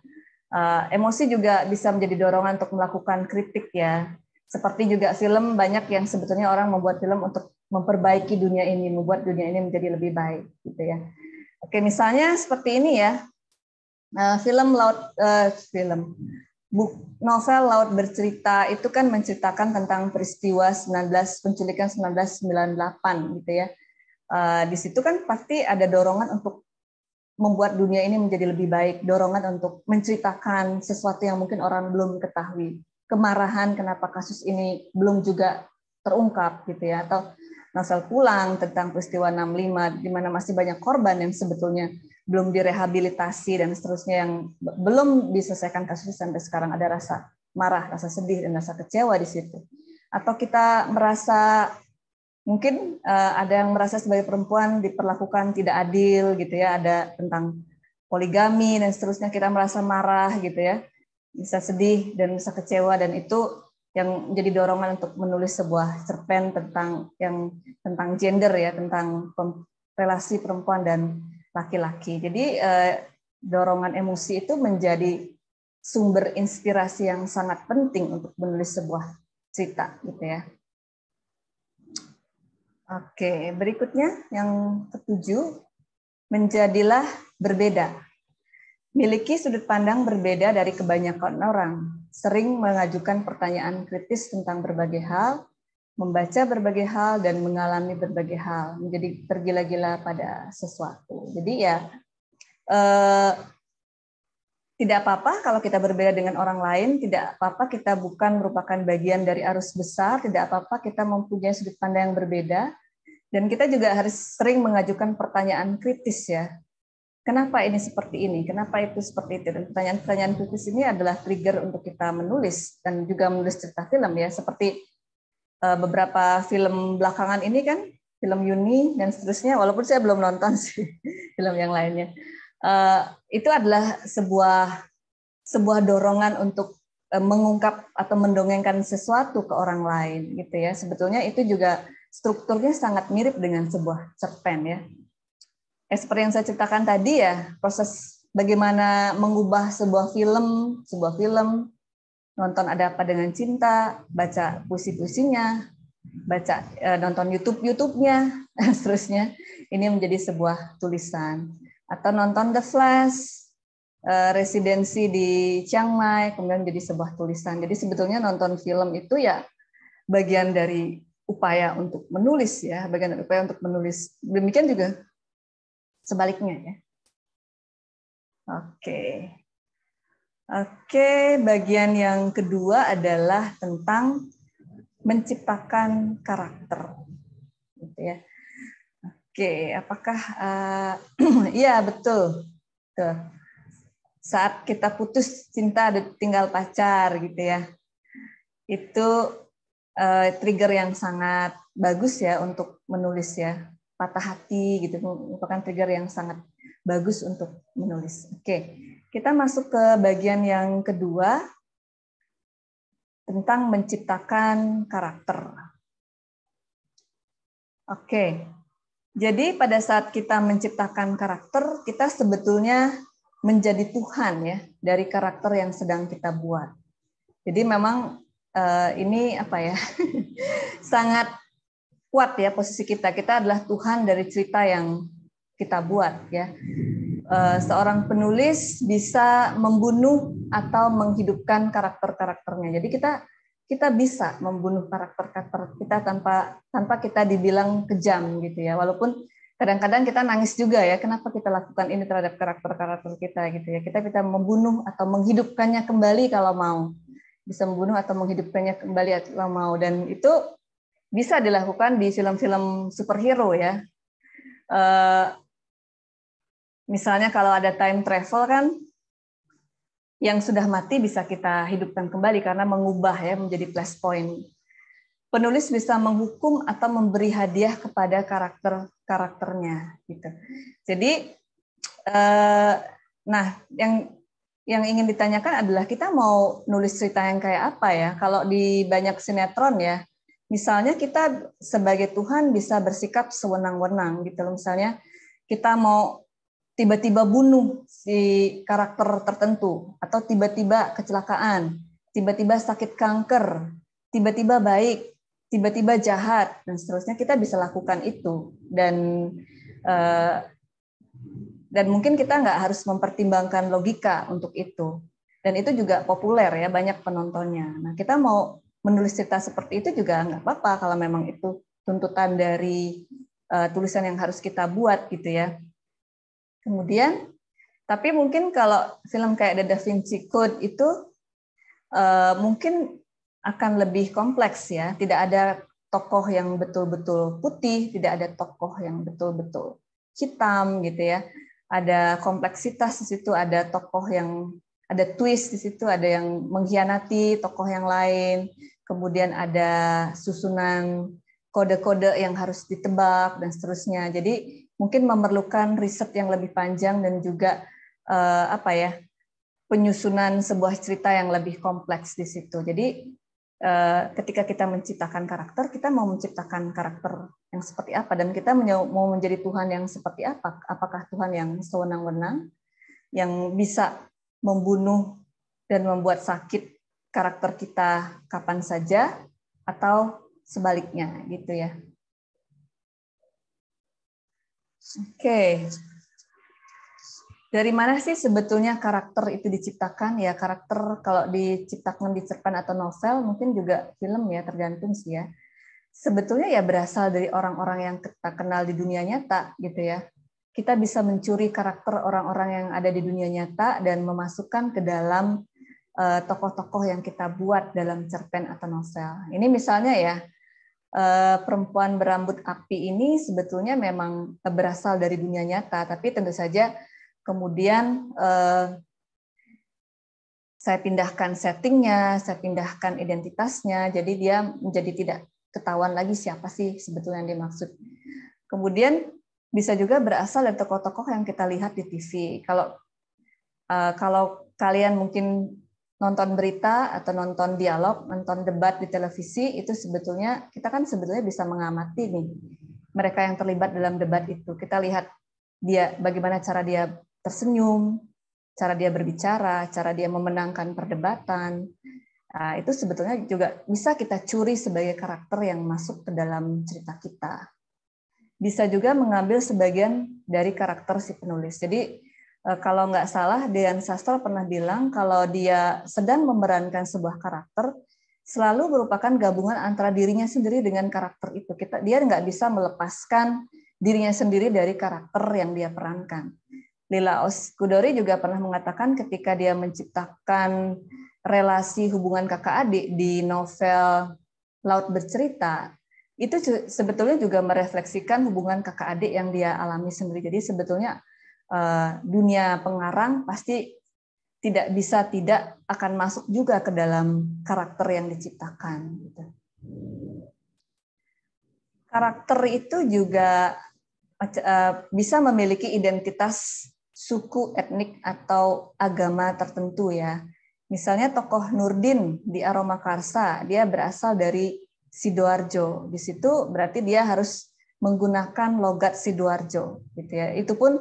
Emosi juga bisa menjadi dorongan untuk melakukan kritik ya. Seperti juga film, banyak yang sebetulnya orang membuat film untuk memperbaiki dunia ini, membuat dunia ini menjadi lebih baik gitu ya. Oke, misalnya seperti ini ya. Novel Laut Bercerita itu kan menceritakan tentang peristiwa penculikan 1998 gitu ya. Di situ kan pasti ada dorongan untuk membuat dunia ini menjadi lebih baik, dorongan untuk menceritakan sesuatu yang mungkin orang belum ketahui, kemarahan kenapa kasus ini belum juga terungkap gitu ya, atau novel Pulang tentang peristiwa 65 di mana masih banyak korban yang sebetulnya belum direhabilitasi dan seterusnya, yang belum diselesaikan kasusnya sampai sekarang. Ada rasa marah, rasa sedih dan rasa kecewa di situ. Atau kita merasa mungkin ada yang merasa sebagai perempuan diperlakukan tidak adil gitu ya, ada tentang poligami dan seterusnya, kita merasa marah gitu ya, bisa sedih dan bisa kecewa, dan itu yang menjadi dorongan untuk menulis sebuah cerpen tentang gender ya, tentang relasi perempuan dan laki-laki. Jadi dorongan emosi itu menjadi sumber inspirasi yang sangat penting untuk menulis sebuah cerita gitu ya. Oke, berikutnya yang ketujuh, menjadilah berbeda. Miliki sudut pandang berbeda dari kebanyakan orang, sering mengajukan pertanyaan kritis tentang berbagai hal, membaca berbagai hal dan mengalami berbagai hal, menjadi tergila-gila pada sesuatu. Jadi ya tidak apa-apa kalau kita berbeda dengan orang lain, tidak apa-apa kita bukan merupakan bagian dari arus besar, tidak apa-apa kita mempunyai sudut pandang yang berbeda, dan kita juga harus sering mengajukan pertanyaan kritis ya. Kenapa ini seperti ini? Kenapa itu seperti itu? Dan pertanyaan-pertanyaan kritis ini adalah trigger untuk kita menulis dan juga menulis cerita film ya, seperti beberapa film belakangan ini kan, film Yuni dan seterusnya, walaupun saya belum nonton sih film yang lainnya. Itu adalah sebuah dorongan untuk mengungkap atau mendongengkan sesuatu ke orang lain gitu ya. Sebetulnya itu juga strukturnya sangat mirip dengan sebuah cerpen ya. Seperti yang saya ceritakan tadi ya, proses bagaimana mengubah sebuah film, nonton Ada Apa Dengan Cinta, baca puisi-puisinya, baca nonton YouTube-nya, seterusnya, ini menjadi sebuah tulisan. Atau nonton The Flash, residensi di Chiang Mai, kemudian menjadi sebuah tulisan. Jadi sebetulnya nonton film itu ya bagian dari upaya untuk menulis ya, bagian dari upaya untuk menulis. Demikian juga sebaliknya ya. Oke, bagian yang kedua adalah tentang menciptakan karakter. Gitu ya. Oke, apakah iya betul. Tuh. Saat kita putus cinta tinggal pacar gitu ya. Itu trigger yang sangat bagus ya untuk menulis ya. Patah hati gitu merupakan trigger yang sangat bagus untuk menulis. Oke, kita masuk ke bagian yang kedua tentang menciptakan karakter. Oke. Jadi pada saat kita menciptakan karakter, kita sebetulnya menjadi Tuhan ya dari karakter yang sedang kita buat. Jadi memang ini apa ya sangat kuat ya posisi kita. Kita adalah Tuhan dari cerita yang kita buat ya. Seorang penulis bisa membunuh atau menghidupkan karakter-karakternya. Jadi kita bisa membunuh karakter-karakter kita tanpa kita dibilang kejam gitu ya. Walaupun kadang-kadang kita nangis juga ya, kenapa kita lakukan ini terhadap karakter-karakter kita gitu ya. Kita bisa membunuh atau menghidupkannya kembali kalau mau. Bisa membunuh atau menghidupkannya kembali kalau mau, dan itu bisa dilakukan di film-film superhero ya. Misalnya kalau ada time travel kan, yang sudah mati bisa kita hidupkan kembali karena mengubah ya menjadi flashpoint. Penulis bisa menghukum atau memberi hadiah kepada karakternya gitu. Jadi nah yang ingin ditanyakan adalah kita mau nulis cerita yang kayak apa ya? Kalau di banyak sinetron ya, misalnya kita sebagai Tuhan bisa bersikap sewenang-wenang gitu loh. Misalnya kita mau tiba-tiba bunuh si karakter tertentu, atau tiba-tiba kecelakaan, tiba-tiba sakit kanker, tiba-tiba baik, tiba-tiba jahat, dan seterusnya. Kita bisa lakukan itu, dan mungkin kita nggak harus mempertimbangkan logika untuk itu, dan itu juga populer ya, banyak penontonnya. Nah, kita mau menulis cerita seperti itu juga nggak apa-apa kalau memang itu tuntutan dari tulisan yang harus kita buat gitu ya. Kemudian, tapi mungkin kalau film kayak The Da Vinci Code itu mungkin akan lebih kompleks ya. Tidak ada tokoh yang betul-betul putih, tidak ada tokoh yang betul-betul hitam gitu ya. Ada kompleksitas di situ, ada tokoh yang ada twist di situ, ada yang mengkhianati tokoh yang lain. Kemudian ada susunan kode-kode yang harus ditebak dan seterusnya. Jadi mungkin memerlukan riset yang lebih panjang dan juga penyusunan sebuah cerita yang lebih kompleks di situ. Jadi ketika kita menciptakan karakter, kita mau menciptakan karakter yang seperti apa, dan kita mau menjadi Tuhan yang seperti apa? Apakah Tuhan yang sewenang-wenang, yang bisa membunuh dan membuat sakit karakter kita kapan saja, atau sebaliknya gitu ya. Oke. Dari mana sih sebetulnya karakter itu diciptakan? Ya, karakter kalau diciptakan di cerpen atau novel, mungkin juga film ya, tergantung sih ya. sebetulnya ya berasal dari orang-orang yang kita kenal di dunia nyata gitu ya. Kita bisa mencuri karakter orang-orang yang ada di dunia nyata dan memasukkan ke dalam tokoh-tokoh yang kita buat dalam cerpen atau novel. Ini misalnya ya, perempuan berambut api ini sebetulnya memang berasal dari dunia nyata, tapi tentu saja kemudian saya pindahkan settingnya, saya pindahkan identitasnya, jadi dia menjadi tidak ketahuan lagi siapa sih sebetulnya yang dimaksud. Kemudian bisa juga berasal dari tokoh-tokoh yang kita lihat di TV. Kalau kalian mungkin nonton berita atau nonton dialog, nonton debat di televisi, itu sebetulnya kita kan sebetulnya bisa mengamati nih mereka yang terlibat dalam debat itu. Kita lihat dia bagaimana cara dia tersenyum, cara dia berbicara, cara dia memenangkan perdebatan. Nah, itu sebetulnya juga bisa kita curi sebagai karakter yang masuk ke dalam cerita kita. Bisa juga mengambil sebagian dari karakter si penulis. Jadi kalau nggak salah, Dean Sastro pernah bilang kalau dia sedang memerankan sebuah karakter, selalu merupakan gabungan antara dirinya sendiri dengan karakter itu. Dia nggak bisa melepaskan dirinya sendiri dari karakter yang dia perankan. Leila Chudori juga pernah mengatakan ketika dia menciptakan relasi hubungan kakak adik di novel Laut Bercerita, itu sebetulnya juga merefleksikan hubungan kakak adik yang dia alami sendiri. Jadi sebetulnya dunia pengarang pasti tidak bisa tidak akan masuk juga ke dalam karakter yang diciptakan. Karakter itu juga bisa memiliki identitas suku, etnik, atau agama tertentu ya. Misalnya tokoh Nurdin di Aroma Karsa, dia berasal dari Sidoarjo. Di situ berarti dia harus menggunakan logat Sidoarjo, gitu ya. Itu pun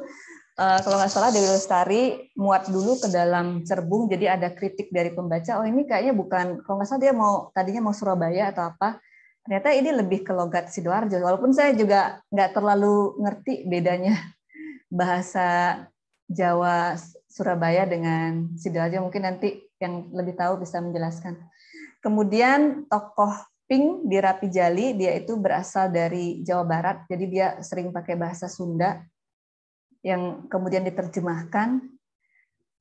kalau nggak salah Dewi Lestari muat dulu ke dalam Cerbung, jadi ada kritik dari pembaca, oh ini kayaknya bukan, kalau nggak salah dia tadinya mau Surabaya atau apa, ternyata ini lebih ke logat Sidoarjo. Walaupun saya juga nggak terlalu ngerti bedanya bahasa Jawa Surabaya dengan Sidoarjo, mungkin nanti yang lebih tahu bisa menjelaskan. Kemudian tokoh Pink di Rapi Jali, dia itu berasal dari Jawa Barat, jadi dia sering pakai bahasa Sunda yang kemudian diterjemahkan.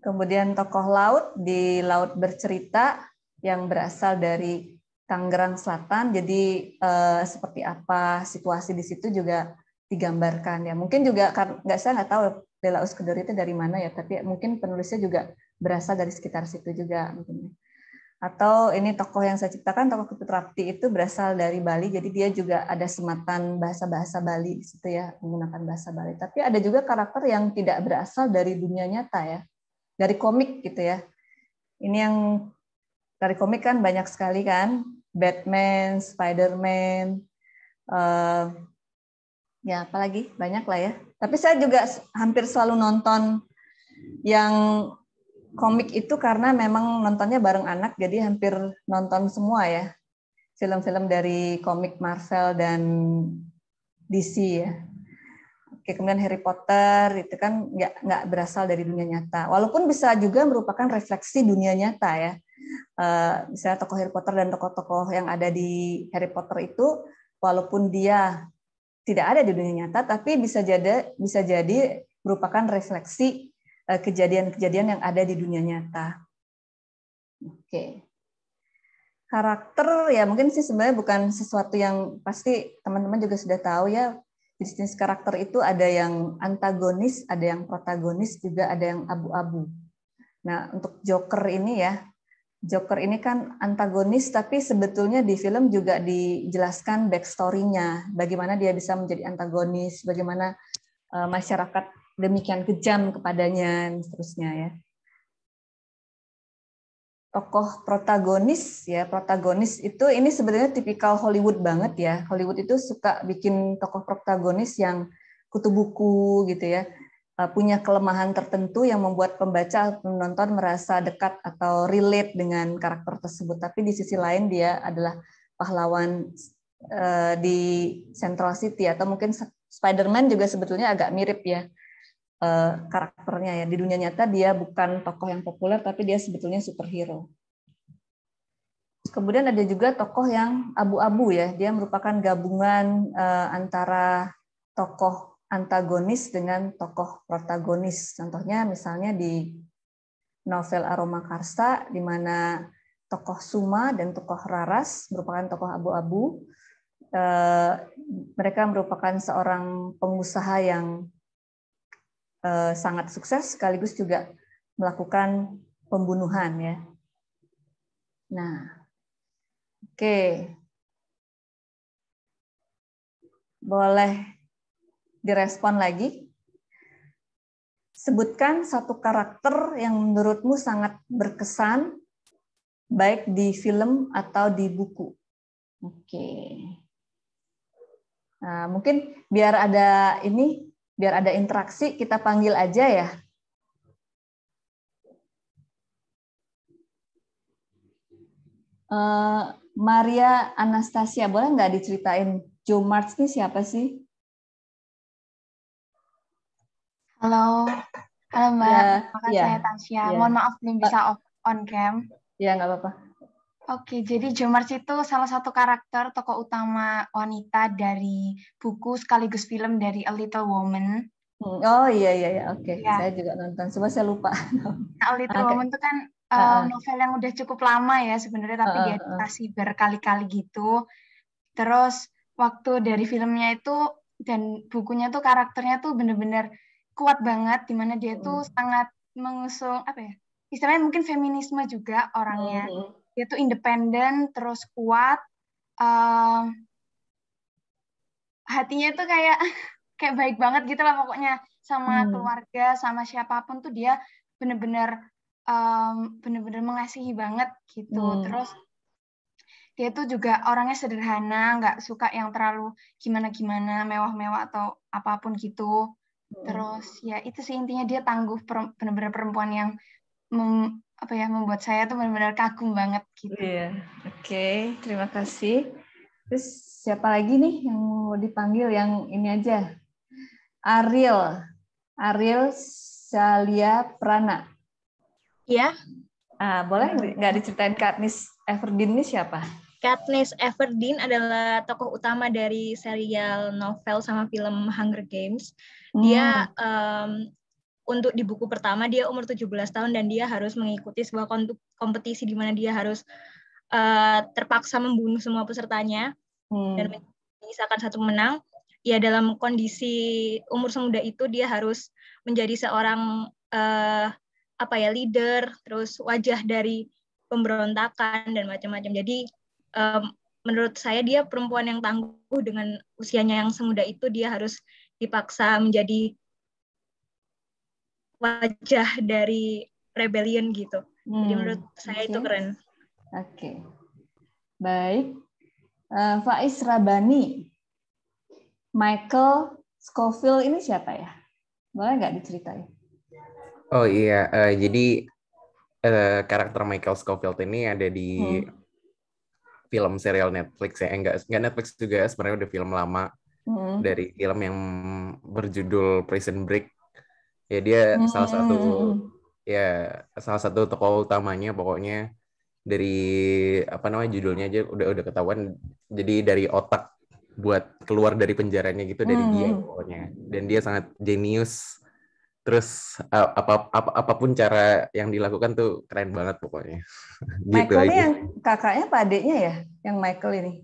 Kemudian tokoh Laut di Laut Bercerita yang berasal dari Tangerang Selatan, jadi seperti apa situasi di situ juga digambarkan ya. Mungkin juga saya nggak tahu Leila Chudori itu dari mana ya, tapi mungkin penulisnya juga berasal dari sekitar situ juga mungkin. Atau ini tokoh yang saya ciptakan, tokoh Ketut Rapti itu berasal dari Bali, jadi dia juga ada sematan bahasa-bahasa Bali di situ ya, menggunakan bahasa Bali. Tapi ada juga karakter yang tidak berasal dari dunia nyata ya, dari komik gitu ya. Ini yang dari komik kan banyak sekali kan, Batman, Spider-Man, ya apalagi banyak lah ya. Tapi saya juga hampir selalu nonton yang komik itu karena memang nontonnya bareng anak, jadi hampir nonton semua ya film-film dari komik Marvel dan DC ya. Oke, kemudian Harry Potter itu kan nggak berasal dari dunia nyata, walaupun bisa juga merupakan refleksi dunia nyata ya. Misalnya tokoh Harry Potter dan tokoh-tokoh yang ada di Harry Potter itu, walaupun dia tidak ada di dunia nyata, tapi bisa jadi merupakan refleksi kejadian-kejadian yang ada di dunia nyata. Oke. Karakter ya mungkin sih sebenarnya bukan sesuatu yang pasti teman-teman juga sudah tahu ya. Jenis karakter itu ada yang antagonis, ada yang protagonis, juga ada yang abu-abu. Nah, untuk Joker ini ya, Joker ini kan antagonis, tapi sebetulnya di film juga dijelaskan backstory-nya, bagaimana dia bisa menjadi antagonis, bagaimana masyarakat demikian kejam kepadanya, dan seterusnya ya. Tokoh protagonis ya, protagonis itu ini sebenarnya tipikal Hollywood banget ya. Hollywood itu suka bikin tokoh protagonis yang kutu buku gitu ya, punya kelemahan tertentu yang membuat pembaca atau penonton merasa dekat atau relate dengan karakter tersebut. Tapi di sisi lain dia adalah pahlawan di Central City, atau mungkin Spider-Man juga sebetulnya agak mirip ya. Karakternya ya, di dunia nyata dia bukan tokoh yang populer tapi dia sebetulnya superhero. kemudian ada juga tokoh yang abu-abu ya. Dia merupakan gabungan antara tokoh antagonis dengan tokoh protagonis. Contohnya misalnya di novel Aroma Karsa, di mana tokoh Suma dan tokoh Raras merupakan tokoh abu-abu. Mereka merupakan seorang pengusaha yang sangat sukses, sekaligus juga melakukan pembunuhan ya. Nah, oke. Boleh direspon lagi. Sebutkan satu karakter yang menurutmu sangat berkesan, baik di film atau di buku. Oke. Nah, mungkin biar ada interaksi, kita panggil aja ya. Maria Anastasia, boleh nggak diceritain Jo March ini siapa sih? Halo Mbak. Makasih Ya, saya Tasya. ya. Mohon maaf belum bisa on cam. Ya, nggak apa-apa. Oke, jadi Jo March itu salah satu karakter tokoh utama wanita dari buku sekaligus film dari A Little Woman. Oh iya, oke. Ya. Saya juga nonton, cuma saya lupa. A Little Woman itu kan novel yang udah cukup lama ya sebenarnya, tapi diadaptasi berkali-kali gitu. Terus waktu dari filmnya itu dan bukunya tuh karakternya tuh bener-bener kuat banget, dimana dia tuh sangat mengusung apa ya? Istilahnya mungkin feminisme juga orangnya. Dia tuh independen, terus kuat. Hatinya tuh kayak baik banget gitu lah pokoknya, sama keluarga, sama siapapun tuh dia bener-bener mengasihi banget gitu. Terus dia tuh juga orangnya sederhana, nggak suka yang terlalu gimana-gimana, mewah-mewah atau apapun gitu. Terus ya itu sih intinya, dia tangguh, benar-benar perempuan yang membuat saya tuh benar-benar kagum banget gitu. Iya, oke, terima kasih. Terus siapa lagi nih yang mau dipanggil? Yang ini aja, Ariel Salia Prana. Iya. Boleh nggak diceritain Katniss Everdeen ini siapa? Katniss Everdeen adalah tokoh utama dari serial novel sama film Hunger Games. Dia untuk di buku pertama dia umur 17 tahun dan dia harus mengikuti sebuah kompetisi di mana dia harus terpaksa membunuh semua pesertanya dan menyisakan satu menang. Ya, dalam kondisi umur semuda itu dia harus menjadi seorang leader, terus wajah dari pemberontakan dan macam-macam. Jadi menurut saya dia perempuan yang tangguh, dengan usianya yang semuda itu dia harus dipaksa menjadi wajah dari rebellion gitu. Jadi menurut saya itu keren. Oke. Baik. Faiz Rabani. Michael Scofield ini siapa ya? Boleh nggak diceritain? Oh iya, jadi karakter Michael Scofield ini ada di film serial Netflix ya. Enggak Netflix juga, sebenarnya udah film lama. Dari film yang berjudul Prison Break. Ya dia salah satu tokoh utamanya, pokoknya dari judulnya aja udah ketahuan. Jadi dari otak buat keluar dari penjaranya gitu, dari dia pokoknya. Dan dia sangat jenius. Terus apapun cara yang dilakukan tuh keren banget pokoknya. Gitu Michael aja. ini yang kakaknya apa adiknya ya? Yang Michael ini?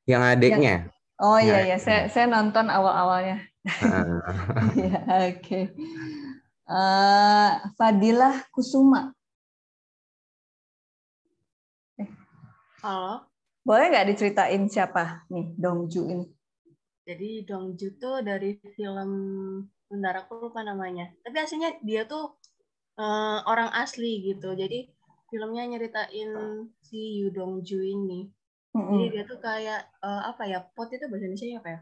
Yang adiknya. Oh iya, saya nonton awal-awalnya. Iya, oke. Fadilah Kusuma. Halo. Boleh nggak diceritain siapa nih Dongju ini? Jadi Dongju tuh dari film, bentar aku lupa namanya. Tapi aslinya dia tuh orang asli gitu. Jadi filmnya nyeritain si Yu Dongju ini. Jadi dia tuh kayak pot itu bahasa Indonesia apa ya?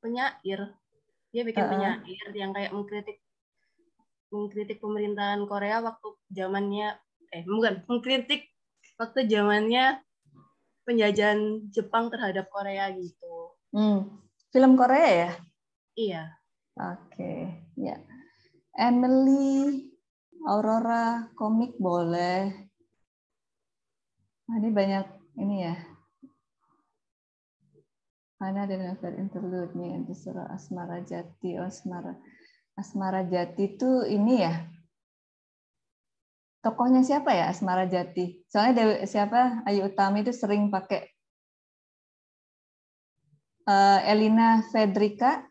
Penyair. Dia bikin penyair yang kayak mengkritik pemerintahan Korea waktu zamannya mengkritik waktu zamannya penjajahan Jepang terhadap Korea gitu. Film Korea ya? Iya. Oke, ya. Emily Aurora komik boleh. Nah, ini banyak ini ya. Mana ada novel interlude-nya di surah Asmara Jati. Asmara Jati itu ini ya. Tokohnya siapa ya Asmara Jati? Soalnya siapa Ayu Utami itu sering pakai Elina Fedrika.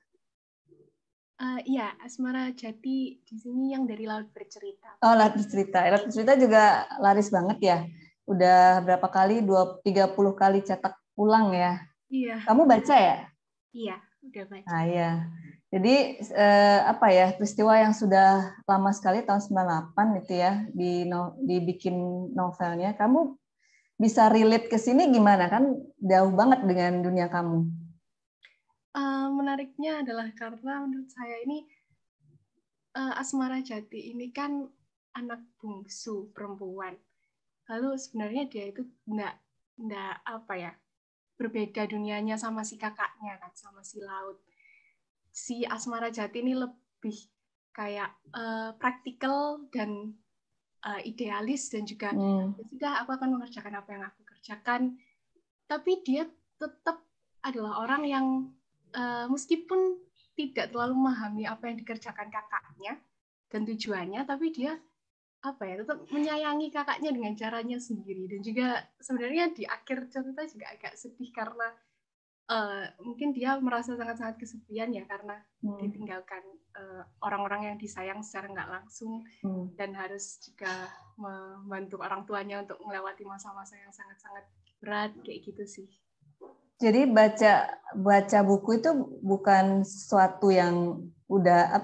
Iya, Asmara Jati di sini yang dari Laut Bercerita. Oh, Laut Bercerita. Laut Bercerita juga laris banget ya. Udah berapa kali? 30 kali cetak ulang ya. Iya. Kamu baca ya? Iya, udah baca. Ah, iya. Jadi apa ya, peristiwa yang sudah lama sekali tahun 98 itu ya dibikin novelnya. Kamu bisa relate ke sini gimana? Kan jauh banget dengan dunia kamu. Menariknya adalah karena menurut saya ini Asmara Jati ini kan anak bungsu perempuan. Lalu sebenarnya dia itu enggak apa ya, berbeda dunianya sama si kakaknya kan, sama si Laut. Si Asmara Jati ini lebih kayak praktikal dan idealis dan juga sudah aku akan mengerjakan apa yang aku kerjakan. Tapi dia tetap adalah orang yang meskipun tidak terlalu memahami apa yang dikerjakan kakaknya dan tujuannya, tapi dia tetap menyayangi kakaknya dengan caranya sendiri. Dan juga sebenarnya di akhir cerita juga agak sedih karena mungkin dia merasa sangat-sangat kesepian ya karena ditinggalkan orang-orang yang disayang secara nggak langsung dan harus juga membantu orang tuanya untuk melewati masa-masa yang sangat-sangat berat kayak gitu sih. Jadi baca buku itu bukan sesuatu yang udah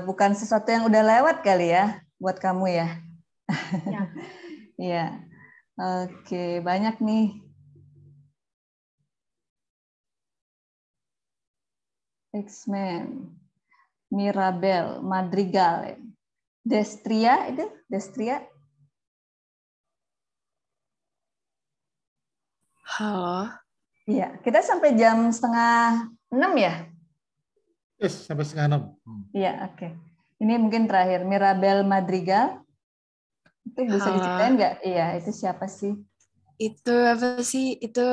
bukan sesuatu yang udah lewat kali ya buat kamu ya. Ya. Iya. Oke, banyak nih. X-Men, Mirabel, Madrigal, Destria. Halo. Iya, kita sampai jam 5:30 ya? Yes, sampai 5:30. Iya, oke. Ini mungkin terakhir, Mirabel Madrigal. Itu bisa diceritain nggak? Iya, itu siapa sih? Itu apa sih? Itu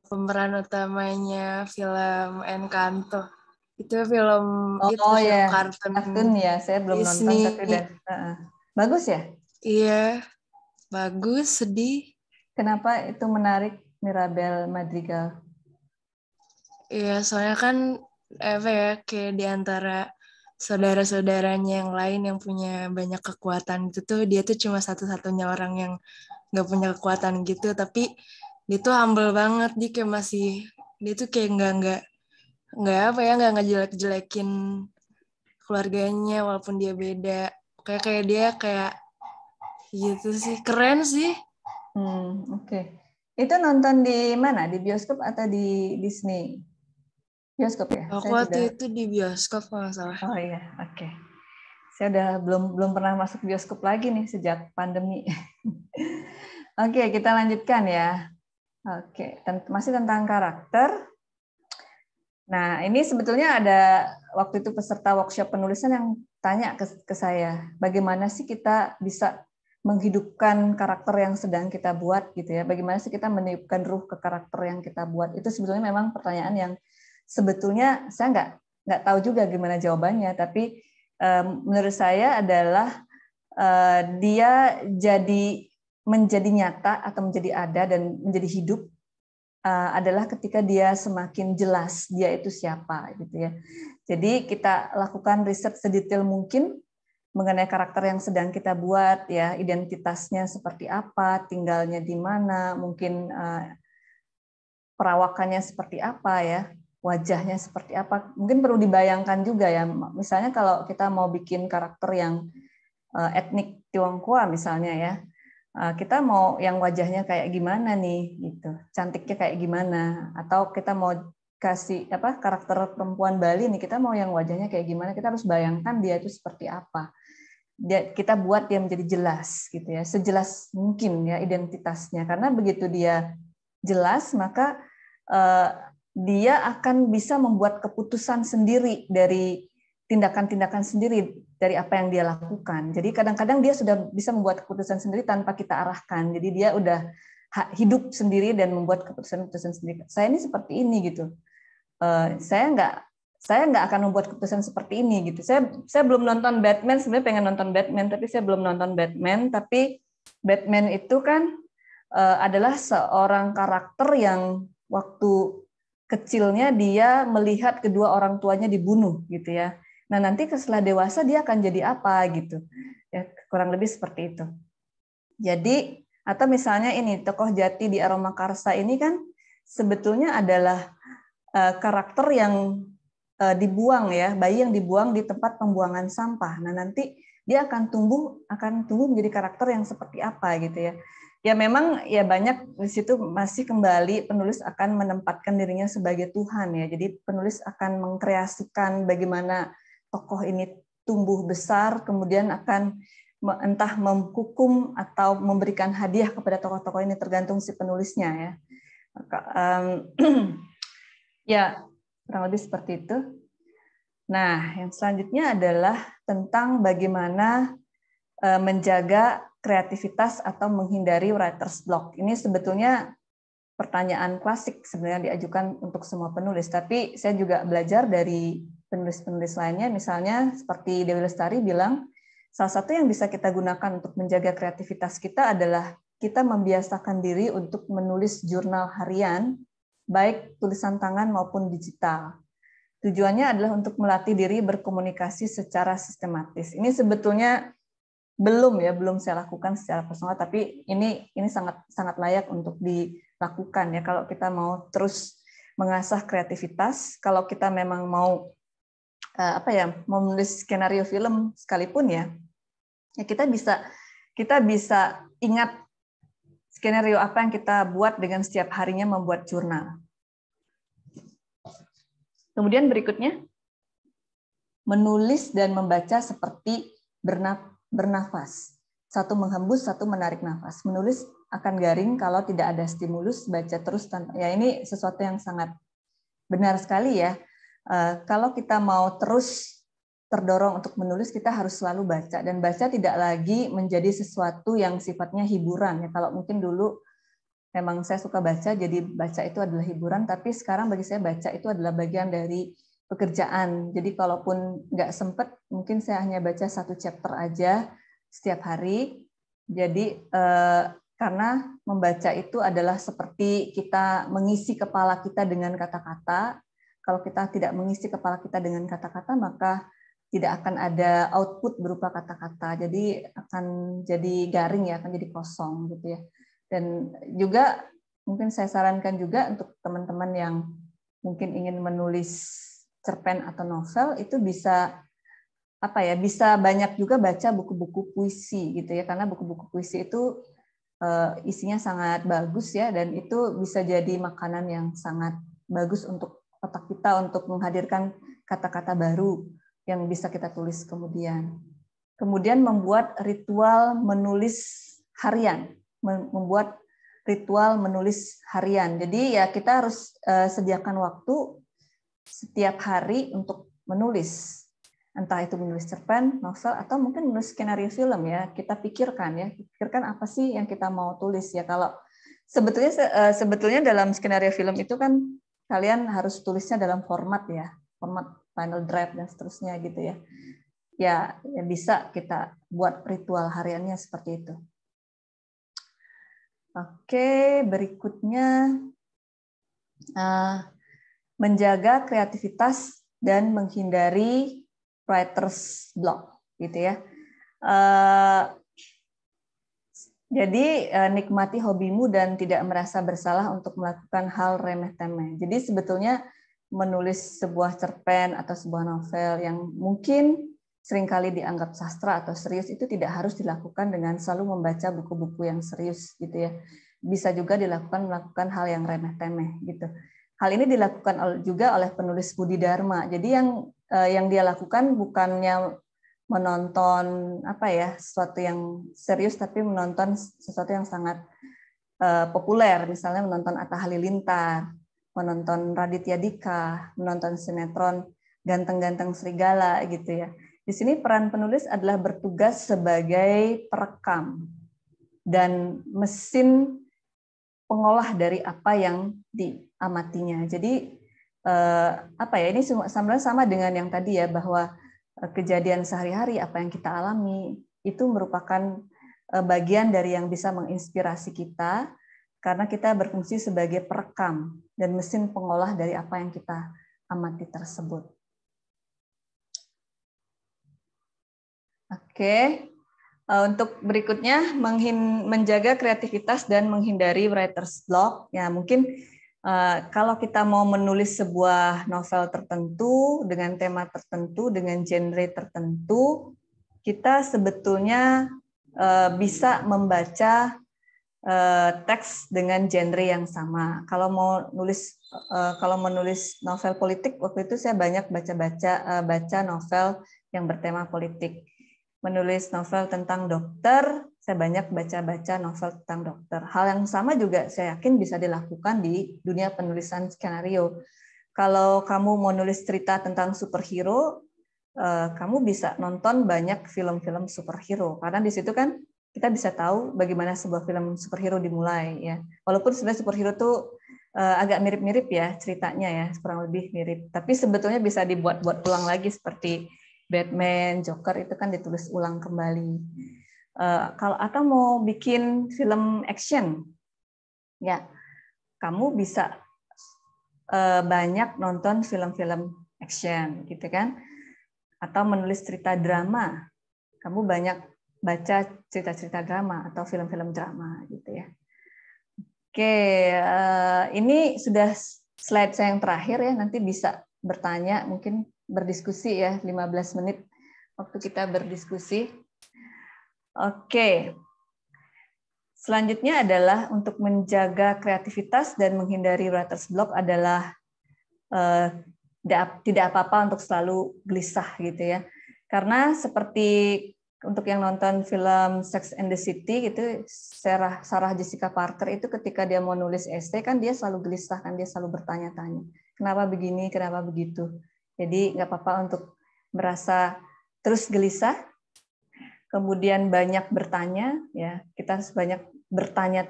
pemeran utamanya film Encanto. Itu film kartun ya. Saya belum Disney. nonton tapi udah. Bagus ya? Iya, bagus, sedih. Kenapa itu menarik Mirabel Madrigal? Iya, soalnya kan kayak di antara saudara-saudaranya yang lain yang punya banyak kekuatan itu tuh dia tuh cuma satu-satunya orang yang nggak punya kekuatan gitu, tapi dia tuh humble banget, dia tuh kayak nggak ngejelek-jelekin keluarganya walaupun dia beda, kayak dia kayak gitu sih, keren sih. Oke. Itu nonton di mana? Di bioskop atau di Disney? Bioskop ya? Aku waktu itu di bioskop kalau nggak salah. Oh iya, oke. Saya udah belum pernah masuk bioskop lagi nih sejak pandemi. Oke, kita lanjutkan ya. Oke, masih tentang karakter. Nah, ini sebetulnya ada waktu itu peserta workshop penulisan yang tanya ke saya, bagaimana sih kita bisa menghidupkan karakter yang sedang kita buat gitu ya? Bagaimana sih kita meniupkan ruh ke karakter yang kita buat? Itu sebetulnya memang pertanyaan yang sebetulnya saya nggak tahu juga gimana jawabannya, tapi menurut saya adalah dia menjadi nyata atau menjadi ada dan menjadi hidup adalah ketika dia semakin jelas dia itu siapa gitu ya. Jadi kita lakukan riset sedetail mungkin mengenai karakter yang sedang kita buat ya, identitasnya seperti apa, tinggalnya di mana, mungkin perawakannya seperti apa ya, wajahnya seperti apa. Mungkin perlu dibayangkan juga ya, misalnya kalau kita mau bikin karakter yang etnik Tionghoa misalnya ya, kita mau yang wajahnya kayak gimana nih gitu, cantiknya kayak gimana, atau kita mau kasih karakter perempuan Bali nih, kita mau yang wajahnya kayak gimana, kita harus bayangkan dia itu seperti apa. Kita buat dia menjadi jelas gitu ya, sejelas mungkin ya identitasnya, karena begitu dia jelas maka dia akan bisa membuat keputusan sendiri dari tindakan-tindakan sendiri dari apa yang dia lakukan. Jadi kadang-kadang dia sudah bisa membuat keputusan sendiri tanpa kita arahkan. Jadi dia udah hidup sendiri dan membuat keputusan-keputusan sendiri. Saya ini seperti ini gitu. Saya nggak akan membuat keputusan seperti ini gitu. Saya belum nonton Batman, sebenarnya pengen nonton Batman, tapi saya belum nonton Batman. Tapi Batman itu kan adalah seorang karakter yang waktu kecilnya dia melihat kedua orang tuanya dibunuh gitu ya. Nah nanti setelah dewasa dia akan jadi apa gitu. Ya, kurang lebih seperti itu. Jadi atau misalnya ini tokoh Jati di Aroma Karsa ini kan sebetulnya adalah karakter yang dibuang ya, bayi yang dibuang di tempat pembuangan sampah. Nah nanti dia akan tumbuh menjadi karakter yang seperti apa gitu ya. Ya memang ya banyak di situ masih kembali penulis akan menempatkan dirinya sebagai Tuhan ya. Jadi penulis akan mengkreasikan bagaimana tokoh ini tumbuh besar, kemudian akan entah menghukum atau memberikan hadiah kepada tokoh-tokoh ini tergantung si penulisnya ya. Ya kurang lebih seperti itu. Nah yang selanjutnya adalah tentang bagaimana menjaga kreativitas atau menghindari writer's block. Ini sebetulnya pertanyaan klasik sebenarnya diajukan untuk semua penulis, tapi saya juga belajar dari penulis-penulis lainnya, misalnya seperti Dewi Lestari bilang, salah satu yang bisa kita gunakan untuk menjaga kreativitas kita adalah kita membiasakan diri untuk menulis jurnal harian, baik tulisan tangan maupun digital. Tujuannya adalah untuk melatih diri berkomunikasi secara sistematis. Ini sebetulnya belum saya lakukan secara personal, tapi ini sangat layak untuk dilakukan ya kalau kita mau terus mengasah kreativitas. Kalau kita memang mau mau menulis skenario film sekalipun ya kita bisa ingat skenario apa yang kita buat dengan setiap harinya membuat jurnal. Kemudian berikutnya menulis dan membaca seperti bernafas. Satu menghembus, satu menarik nafas. Menulis akan garing kalau tidak ada stimulus, baca terus tanpa. Ya ini sesuatu yang sangat benar sekali ya. Kalau kita mau terus terdorong untuk menulis, kita harus selalu baca. Dan baca tidak lagi menjadi sesuatu yang sifatnya hiburan. Ya, kalau mungkin dulu memang saya suka baca, jadi baca itu adalah hiburan. Tapi sekarang bagi saya baca itu adalah bagian dari pekerjaan. Jadi kalaupun nggak sempat, mungkin saya hanya baca 1 chapter aja setiap hari. Jadi karena membaca itu adalah seperti kita mengisi kepala kita dengan kata-kata. Kalau kita tidak mengisi kepala kita dengan kata-kata, maka tidak akan ada output berupa kata-kata. Jadi akan jadi garing ya, akan jadi kosong gitu ya. Dan juga mungkin saya sarankan juga untuk teman-teman yang mungkin ingin menulis cerpen atau novel itu bisa bisa banyak juga baca buku-buku puisi gitu ya, karena buku-buku puisi itu isinya sangat bagus ya, dan itu bisa jadi makanan yang sangat bagus untuk otak kita untuk menghadirkan kata-kata baru yang bisa kita tulis kemudian. Kemudian membuat ritual menulis harian, membuat ritual menulis harian. Jadi ya kita harus sediakan waktu setiap hari untuk menulis, entah itu menulis cerpen, novel, atau mungkin menulis skenario film ya. Kita pikirkan apa sih yang kita mau tulis ya. Kalau sebetulnya dalam skenario film itu kan kalian harus tulisnya dalam format final draft dan seterusnya gitu ya. Ya bisa kita buat ritual hariannya seperti itu. Oke, berikutnya menjaga kreativitas dan menghindari writer's block gitu ya. Jadi nikmati hobimu dan tidak merasa bersalah untuk melakukan hal remeh-temeh. Jadi sebetulnya menulis sebuah cerpen atau sebuah novel yang mungkin seringkali dianggap sastra atau serius itu tidak harus dilakukan dengan selalu membaca buku-buku yang serius gitu ya. Bisa juga melakukan hal yang remeh-temeh gitu. Hal ini dilakukan juga oleh penulis Budi Dharma. Jadi yang dia lakukan bukannya menonton sesuatu yang serius, tapi menonton sesuatu yang sangat populer, misalnya menonton Atta Halilintar, menonton Raditya Dika, menonton sinetron ganteng-ganteng serigala gitu ya. Di sini peran penulis adalah bertugas sebagai perekam dan mesin pengolah dari apa yang diamatinya. Jadi apa ya, ini sebenarnya sama dengan yang tadi ya, bahwa kejadian sehari-hari apa yang kita alami itu merupakan bagian dari yang bisa menginspirasi kita karena kita berfungsi sebagai perekam dan mesin pengolah dari apa yang kita amati tersebut. Oke. Untuk berikutnya, menjaga kreativitas dan menghindari writer's block. Ya, mungkin kalau kita mau menulis sebuah novel tertentu dengan tema tertentu, dengan genre tertentu, kita sebetulnya bisa membaca teks dengan genre yang sama. Kalau mau menulis novel politik, waktu itu saya banyak baca novel yang bertema politik. Menulis novel tentang dokter, saya banyak baca novel tentang dokter. Hal yang sama juga saya yakin bisa dilakukan di dunia penulisan skenario. Kalau kamu mau nulis cerita tentang superhero, kamu bisa nonton banyak film-film superhero, karena di situ kan kita bisa tahu bagaimana sebuah film superhero dimulai ya. Walaupun sebenarnya superhero tuh agak mirip-mirip ya ceritanya ya, kurang lebih mirip. Tapi sebetulnya bisa dibuat-buat ulang lagi seperti Batman, Joker itu kan ditulis ulang kembali. Atau mau bikin film action, ya kamu bisa banyak nonton film-film action, gitu kan? Atau menulis cerita drama, kamu banyak baca cerita-cerita drama atau film-film drama, gitu ya. Oke, ini sudah slide saya yang terakhir ya. Nanti bisa bertanya, mungkin berdiskusi ya, 15 menit waktu kita berdiskusi. Oke. Selanjutnya adalah untuk menjaga kreativitas dan menghindari writer's block adalah tidak apa-apa untuk selalu gelisah gitu ya. Karena seperti untuk yang nonton film Sex and the City gitu, Sarah Jessica Parker itu ketika dia mau nulis esai kan dia selalu gelisah kan, dia selalu bertanya-tanya, kenapa begini, kenapa begitu. Jadi nggak apa-apa untuk merasa terus gelisah, kemudian banyak bertanya, ya kita harus banyak bertanya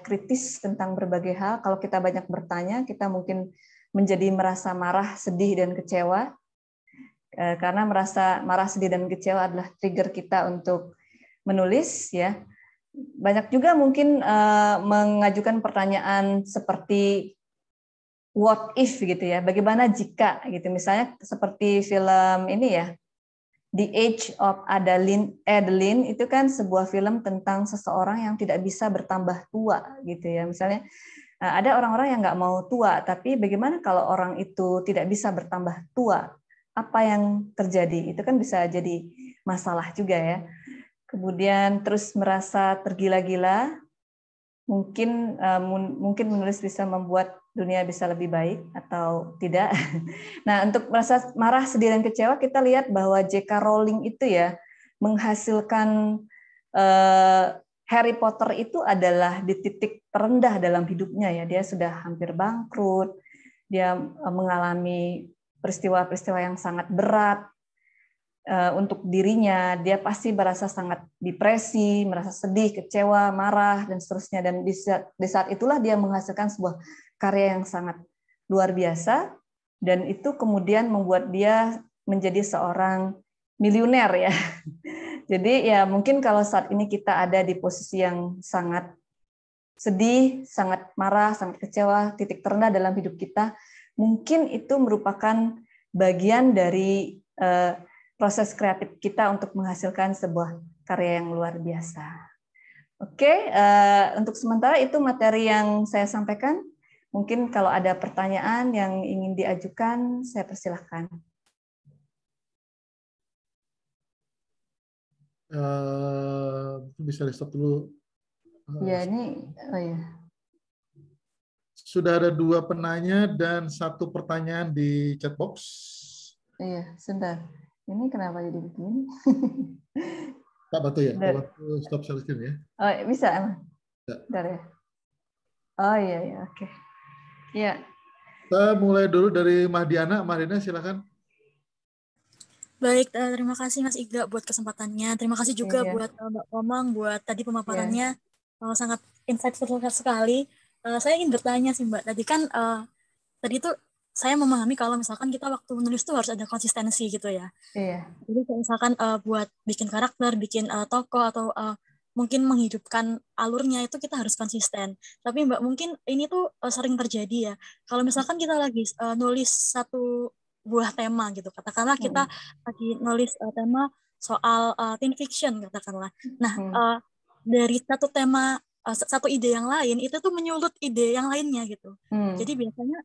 kritis tentang berbagai hal. Kalau kita banyak bertanya, kita mungkin menjadi merasa marah, sedih, dan kecewa. Karena merasa marah, sedih, dan kecewa adalah trigger kita untuk menulis, ya. Banyak juga mungkin mengajukan pertanyaan seperti what if gitu ya, bagaimana jika gitu, misalnya seperti film ini ya, The Age of Adeline itu kan sebuah film tentang seseorang yang tidak bisa bertambah tua gitu ya, misalnya ada orang-orang yang nggak mau tua, tapi bagaimana kalau orang itu tidak bisa bertambah tua, apa yang terjadi, itu kan bisa jadi masalah juga ya. Kemudian terus merasa tergila-gila, mungkin menulis bisa membuat dunia bisa lebih baik atau tidak. Nah, untuk merasa marah, sedih, dan kecewa, kita lihat bahwa J.K. Rowling itu ya menghasilkan Harry Potter itu adalah di titik terendah dalam hidupnya ya. Dia sudah hampir bangkrut, dia mengalami peristiwa-peristiwa yang sangat berat untuk dirinya, dia pasti merasa sangat depresi, merasa sedih, kecewa, marah, dan seterusnya. Dan di saat itulah dia menghasilkan sebuah karya yang sangat luar biasa, dan itu kemudian membuat dia menjadi seorang miliuner ya. Jadi ya mungkin kalau saat ini kita ada di posisi yang sangat sedih, sangat marah, sangat kecewa, titik terendah dalam hidup kita, mungkin itu merupakan bagian dari proses kreatif kita untuk menghasilkan sebuah karya yang luar biasa. Oke, untuk sementara itu materi yang saya sampaikan. Mungkin kalau ada pertanyaan yang ingin diajukan, saya persilahkan. Bisa di stop dulu. Ya, ini, oh ya. Sudah ada 2 penanya dan 1 pertanyaan di chat box. Iya, sebentar. Ini kenapa jadi begini? Pak bantu ya, Pak bantu stop share screen ya. Oh, bisa emang? Ya. Bentar ya. Oh iya, oke. Ya. Kita mulai dulu dari Mahdiana. Mahdiana silakan. Baik, terima kasih Mas Iga buat kesempatannya. Terima kasih juga buat Mbak Komang buat tadi pemaparannya. Sangat insightful sekali. Saya ingin bertanya sih Mbak, tadi kan tadi tuh saya memahami kalau misalkan kita waktu menulis tuh harus ada konsistensi gitu ya. Iya. Jadi misalkan buat bikin karakter, bikin tokoh atau mungkin menghidupkan alurnya itu kita harus konsisten. Tapi Mbak mungkin ini tuh sering terjadi ya. Kalau misalkan kita lagi nulis satu buah tema gitu, katakanlah kita lagi nulis tema soal teen fiction katakanlah. Nah dari satu tema satu ide yang lain itu tuh menyulut ide yang lainnya gitu. Jadi biasanya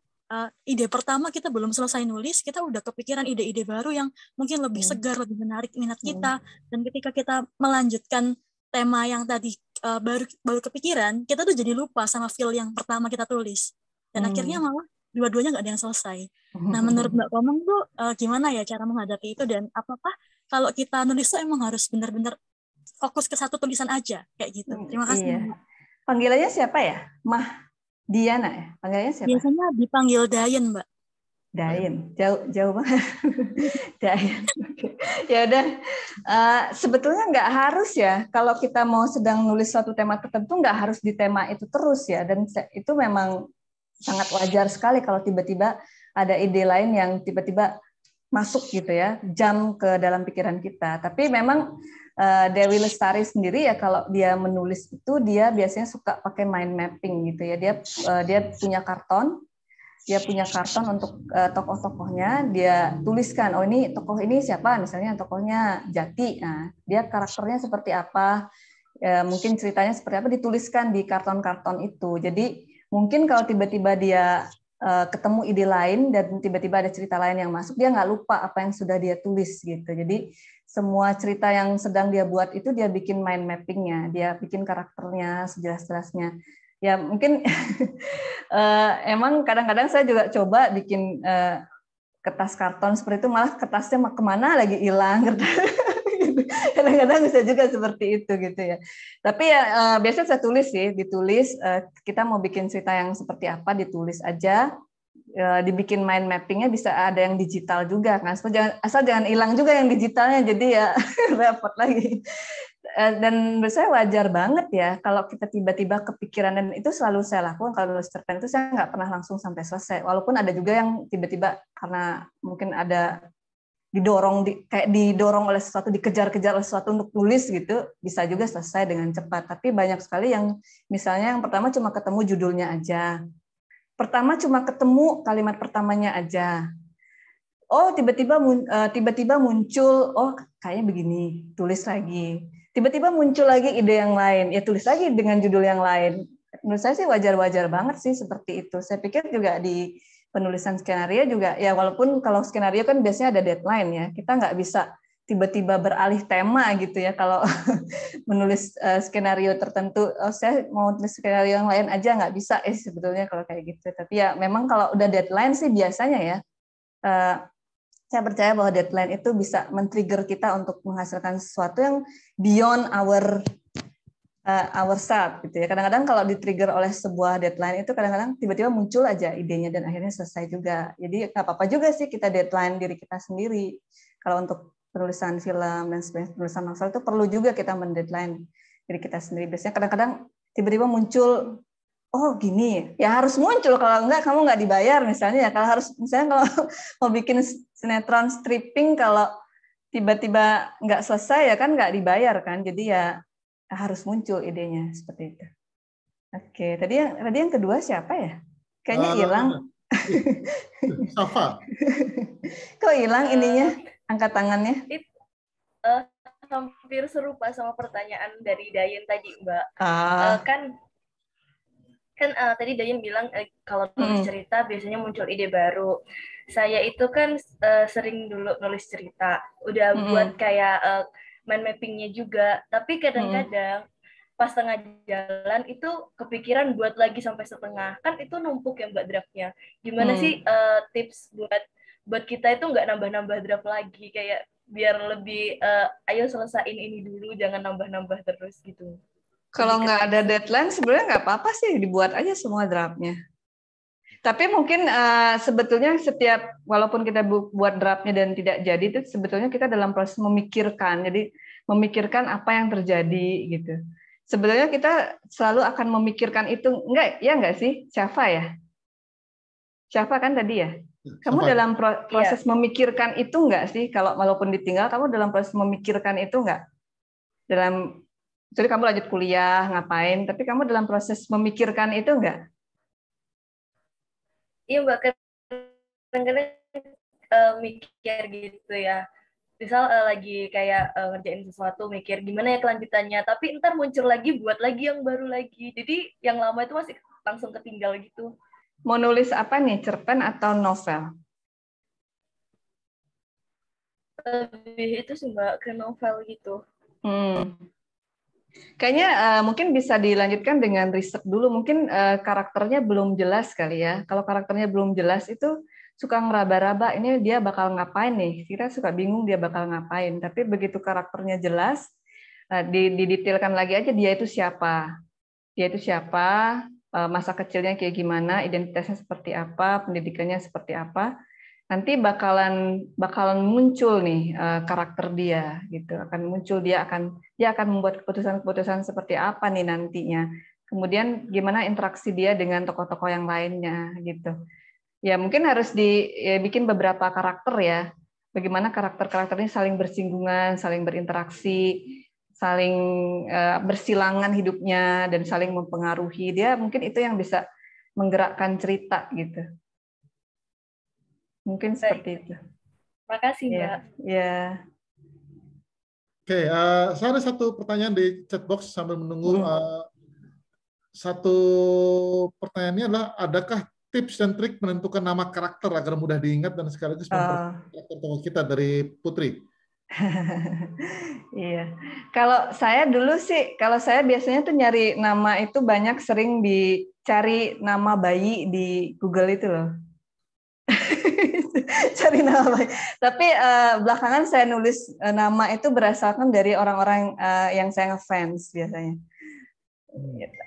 ide pertama kita belum selesai nulis, kita udah kepikiran ide-ide baru yang mungkin lebih segar, lebih menarik minat kita. Dan ketika kita melanjutkan tema yang tadi baru kepikiran, kita tuh jadi lupa sama feel yang pertama kita tulis. Dan akhirnya malah dua-duanya nggak ada yang selesai. Nah, menurut Mbak Komang tuh gimana ya cara menghadapi itu, dan apakah kalau kita nulis tuh emang harus benar-benar fokus ke satu tulisan aja kayak gitu? Terima kasih. Iya. Panggilannya siapa ya? Diana ya? Panggilannya siapa? Biasanya dipanggil Dayan, Mbak. Dayan, jauh banget. Dayan. Ya udah, sebetulnya nggak harus ya. Kalau kita mau sedang nulis suatu tema tertentu, nggak harus di tema itu terus ya. Dan itu memang sangat wajar sekali kalau tiba-tiba ada ide lain yang tiba-tiba masuk gitu ya, jam ke dalam pikiran kita. Tapi memang Dewi Lestari sendiri ya kalau dia menulis itu dia biasanya suka pakai mind mapping gitu ya. Dia punya karton untuk tokoh-tokohnya, dia tuliskan, oh ini tokoh ini siapa, misalnya tokohnya Jati, nah dia karakternya seperti apa, mungkin ceritanya seperti apa, dituliskan di karton-karton itu. Jadi mungkin kalau tiba-tiba dia ketemu ide lain dan tiba-tiba ada cerita lain yang masuk, dia nggak lupa apa yang sudah dia tulis gitu. Jadi semua cerita yang sedang dia buat itu dia bikin mind mappingnya, dia bikin karakternya sejelas-jelasnya. Ya mungkin emang kadang-kadang saya juga coba bikin kertas karton seperti itu, malah kertasnya kemana lagi hilang. Kadang-kadang bisa juga seperti itu gitu ya. Tapi ya biasanya saya ditulis kita mau bikin cerita yang seperti apa, ditulis aja, dibikin mind mappingnya, bisa ada yang digital juga kan. Asal jangan hilang juga yang digitalnya, jadi ya repot lagi. Dan menurut saya wajar banget ya kalau kita tiba-tiba kepikiran, dan itu selalu saya lakukan kalau nulis cerpen itu, saya nggak pernah langsung sampai selesai. Walaupun ada juga yang tiba-tiba karena mungkin ada didorong oleh sesuatu, dikejar-kejar oleh sesuatu untuk tulis gitu, bisa juga selesai dengan cepat. Tapi banyak sekali yang misalnya yang pertama cuma ketemu judulnya aja, pertama cuma ketemu kalimat pertamanya aja, oh tiba-tiba muncul, oh kayaknya begini, tulis lagi. Tiba-tiba muncul lagi ide yang lain, ya tulis lagi dengan judul yang lain. Menurut saya sih wajar-wajar banget sih seperti itu. Saya pikir juga di penulisan skenario juga, ya walaupun kalau skenario kan biasanya ada deadline ya, kita nggak bisa tiba-tiba beralih tema gitu ya. Kalau menulis skenario tertentu, oh saya mau tulis skenario yang lain aja, nggak bisa sebetulnya kalau kayak gitu. Tapi ya memang kalau udah deadline sih biasanya ya, saya percaya bahwa deadline itu bisa men-trigger kita untuk menghasilkan sesuatu yang beyond our self gitu ya. Kadang-kadang kalau di-trigger oleh sebuah deadline itu kadang-kadang tiba-tiba muncul aja idenya dan akhirnya selesai juga. Jadi nggak apa-apa juga sih kita deadline diri kita sendiri. Kalau untuk penulisan film dan sebagainya, penulisan novel itu perlu juga kita men-deadline diri kita sendiri. Biasanya kadang-kadang tiba-tiba muncul, oh gini, ya harus muncul, kalau enggak kamu nggak dibayar misalnya ya. Kalau mau bikin sinetron stripping, kalau tiba-tiba nggak selesai ya kan nggak dibayar kan, jadi ya harus muncul idenya seperti itu. Oke, tadi yang kedua siapa ya? Kayaknya hilang. Safa. Kok hilang ininya, angkat tangannya? Hampir serupa sama pertanyaan dari Dayan tadi, Mbak. Kan tadi Dayan bilang kalau nulis cerita biasanya muncul ide baru. Saya itu kan sering dulu nulis cerita, udah buat kayak mind mappingnya juga. Tapi kadang-kadang pas tengah jalan itu kepikiran buat lagi sampai setengah. Kan itu numpuk ya Mbak draftnya. Gimana sih tips buat kita itu nggak nambah-nambah draft lagi, kayak biar lebih ayo selesain ini dulu, jangan nambah-nambah terus gitu. Kalau nggak ada deadline sebenarnya nggak apa-apa sih, dibuat aja semua draftnya. Tapi mungkin sebetulnya setiap, walaupun kita buat draftnya dan tidak jadi, itu sebetulnya kita dalam proses memikirkan. Jadi memikirkan apa yang terjadi gitu. Sebetulnya kita selalu akan memikirkan itu, enggak sih, Syafa ya? Syafa kan tadi ya? Kamu dalam proses memikirkan itu enggak sih? Kalau walaupun ditinggal, kamu dalam proses memikirkan itu enggak? Jadi kamu lanjut kuliah, ngapain, tapi kamu dalam proses memikirkan itu enggak? Iya Mbak, kadang-kadang mikir gitu ya. Misal lagi kayak ngerjain sesuatu, mikir gimana ya kelanjutannya, tapi ntar muncul lagi, buat lagi yang baru lagi. Jadi yang lama itu masih langsung ketinggal gitu. Mau nulis apa nih, cerpen atau novel? Lebih itu sih Mbak, ke novel gitu. Kayaknya mungkin bisa dilanjutkan dengan riset dulu. Mungkin karakternya belum jelas kali ya. Kalau karakternya belum jelas itu suka ngeraba-raba, ini dia bakal ngapain nih. Kita suka bingung dia bakal ngapain. Tapi begitu karakternya jelas, didetailkan lagi aja dia itu siapa. Dia itu siapa, masa kecilnya kayak gimana, identitasnya seperti apa, pendidikannya seperti apa. Nanti bakalan muncul nih karakter dia gitu, akan muncul, dia akan membuat keputusan-keputusan seperti apa nih nantinya. Kemudian gimana interaksi dia dengan tokoh-tokoh yang lainnya gitu. Ya mungkin harus dibikin beberapa karakter ya. Bagaimana karakter-karakter ini saling bersinggungan, saling berinteraksi, saling bersilangan hidupnya dan saling mempengaruhi. Dia mungkin itu yang bisa menggerakkan cerita gitu. Mungkin seperti itu. Makasih Mbak. Ya. Oke, saya ada satu pertanyaan di chat box sambil menunggu. Satu pertanyaannya adalah, adakah tips dan trik menentukan nama karakter agar mudah diingat dan sekaligus memperkuat karakter tokoh kita, dari Putri? Iya. Kalau saya dulu sih, kalau saya biasanya tuh nyari nama itu sering dicari nama bayi di Google itu loh. Cari nama bayi. Tapi belakangan saya nulis nama itu berdasarkan dari orang-orang yang saya ngefans biasanya.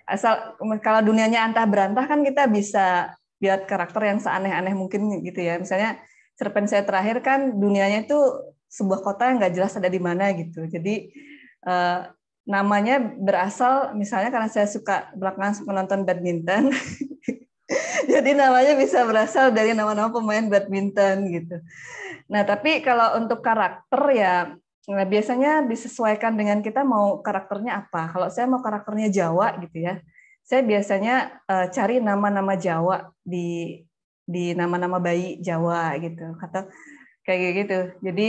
Asal kalau dunianya antah berantah kan kita bisa lihat karakter yang seaneh-aneh mungkin gitu ya. Misalnya cerpen saya terakhir kan dunianya itu sebuah kota yang nggak jelas ada di mana gitu. Jadi namanya berasal misalnya karena saya belakangan suka nonton badminton. Jadi namanya bisa berasal dari nama-nama pemain badminton gitu. Nah, tapi kalau untuk karakter ya biasanya disesuaikan dengan kita mau karakternya apa. Kalau saya mau karakternya Jawa gitu ya, saya biasanya cari nama-nama Jawa di nama-nama bayi Jawa gitu. Kata kayak gitu. Jadi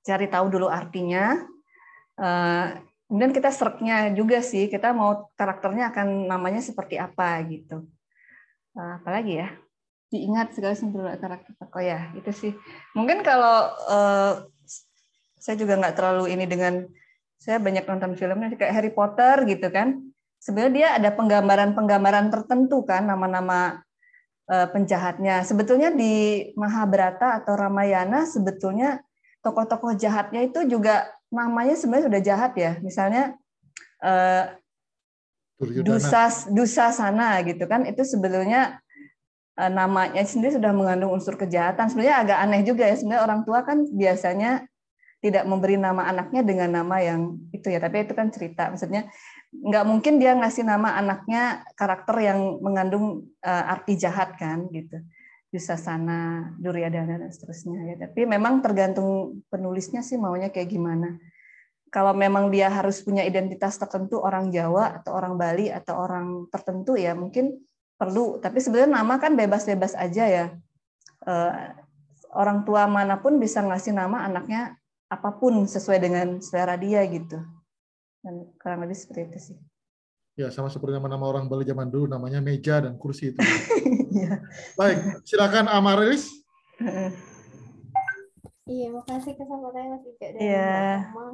cari tahu dulu artinya. Kemudian kita search-nya juga sih, kita mau karakternya akan namanya seperti apa gitu. Apalagi ya, diingat segala sesuatu karakter tokoh ya, itu sih. Mungkin kalau saya juga nggak terlalu ini saya banyak nonton filmnya kayak Harry Potter gitu kan. Sebenarnya dia ada penggambaran tertentu kan nama-nama penjahatnya. Sebetulnya di Mahabharata atau Ramayana sebetulnya tokoh-tokoh jahatnya itu juga namanya sebenarnya sudah jahat ya. Misalnya Dusasana gitu kan, itu sebetulnya namanya sendiri sudah mengandung unsur kejahatan. Sebenarnya agak aneh juga ya. Sebenarnya orang tua kan biasanya tidak memberi nama anaknya dengan nama yang itu ya. Tapi itu kan cerita. Maksudnya nggak mungkin dia ngasih nama anaknya karakter yang mengandung arti jahat kan gitu. Dusasana, Duryodhana dan seterusnya ya. Tapi memang tergantung penulisnya sih maunya kayak gimana. Kalau memang dia harus punya identitas tertentu, orang Jawa atau orang Bali atau orang tertentu ya mungkin perlu. Tapi sebenarnya nama kan bebas-bebas aja ya. Orang tua manapun bisa ngasih nama anaknya apapun sesuai dengan selera dia gitu. Dan kurang lebih seperti itu sih. Ya, sama seperti nama-nama orang Bali zaman dulu, namanya meja dan kursi itu. Baik, silakan Amarilis. Iya, makasih kesempatannya Mas Ika dan Mbak Tama.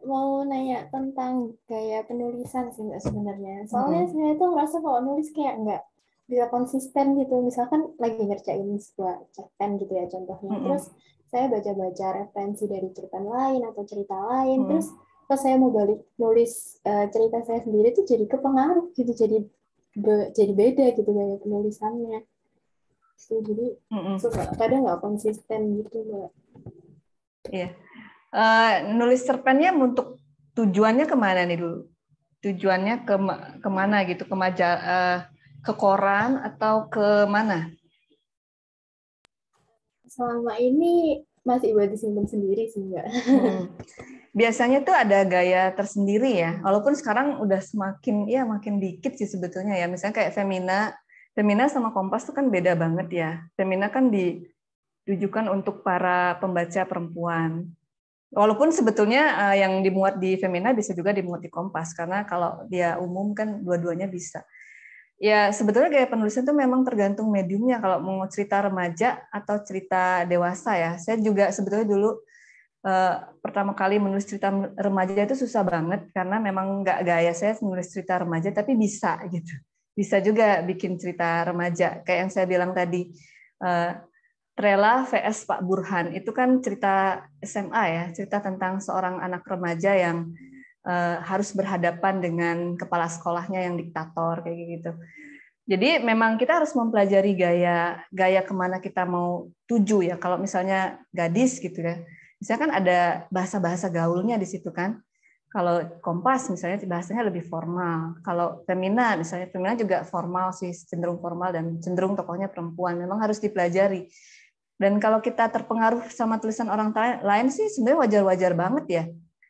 Mau nanya tentang gaya penulisan sih Mbak sebenarnya. Soalnya sebenarnya tuh ngerasa kalau nulis kayak nggak bisa konsisten gitu. Misalkan lagi ngerjain sebuah cerpen gitu ya contohnya. Terus saya baca-baca referensi dari cerpen lain atau cerita lain. Terus pas saya mau balik nulis cerita saya sendiri tuh jadi kepengaruh gitu. Jadi jadi beda gitu gaya penulisannya. Jadi suka kadang nggak konsisten gitu Mbak. Iya. Nulis cerpennya untuk tujuannya kemana nih dulu? Tujuannya kemana gitu? Ke koran atau ke mana? Selama ini masih buat disimpan sendiri sih Mbak. Biasanya tuh ada gaya tersendiri ya. Walaupun sekarang udah makin dikit sih sebetulnya ya. Misalnya kayak Femina sama Kompas tuh kan beda banget ya. Femina kan ditujukan untuk para pembaca perempuan. Walaupun sebetulnya yang dimuat di Femina bisa juga dimuat di Kompas, karena kalau dia umum kan dua-duanya bisa. Ya sebetulnya gaya penulisan itu memang tergantung mediumnya, kalau mau cerita remaja atau cerita dewasa ya. Saya juga sebetulnya dulu pertama kali menulis cerita remaja itu susah banget, karena memang nggak gaya saya menulis cerita remaja, tapi bisa gitu. Bisa juga bikin cerita remaja, kayak yang saya bilang tadi. Trela vs Pak Burhan itu kan cerita SMA ya, cerita tentang seorang anak remaja yang harus berhadapan dengan kepala sekolahnya yang diktator kayak gitu. Jadi memang kita harus mempelajari gaya kemana kita mau tuju ya. Kalau misalnya gadis gitu ya, misalnya kan ada bahasa-bahasa gaulnya di situ kan. Kalau Kompas misalnya bahasanya lebih formal. Kalau Femina misalnya, Femina juga formal sih, cenderung formal dan cenderung tokohnya perempuan. Memang harus dipelajari. Dan kalau kita terpengaruh sama tulisan orang lain sih sebenarnya wajar-wajar banget ya.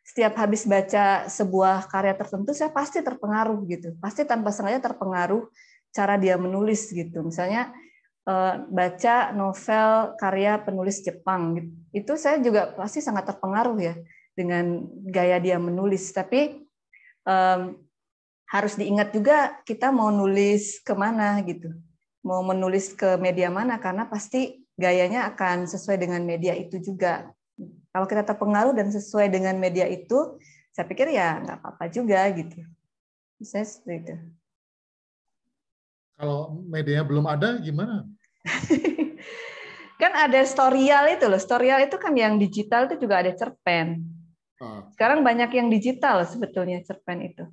Setiap habis baca sebuah karya tertentu saya pasti terpengaruh gitu. Pasti tanpa sengaja terpengaruh cara dia menulis gitu. Misalnya baca novel karya penulis Jepang gitu. Itu saya juga pasti sangat terpengaruh ya dengan gaya dia menulis. Tapi harus diingat juga kita mau nulis kemana gitu. Mau menulis ke media mana, karena pasti gayanya akan sesuai dengan media itu juga. Kalau kita terpengaruh dan sesuai dengan media itu, saya pikir ya nggak apa-apa juga gitu. Saya seperti itu. Kalau medianya belum ada, gimana? Kan ada Storyal itu loh. Storyal itu kan yang digital itu juga ada cerpen. Sekarang banyak yang digital sebetulnya cerpen itu.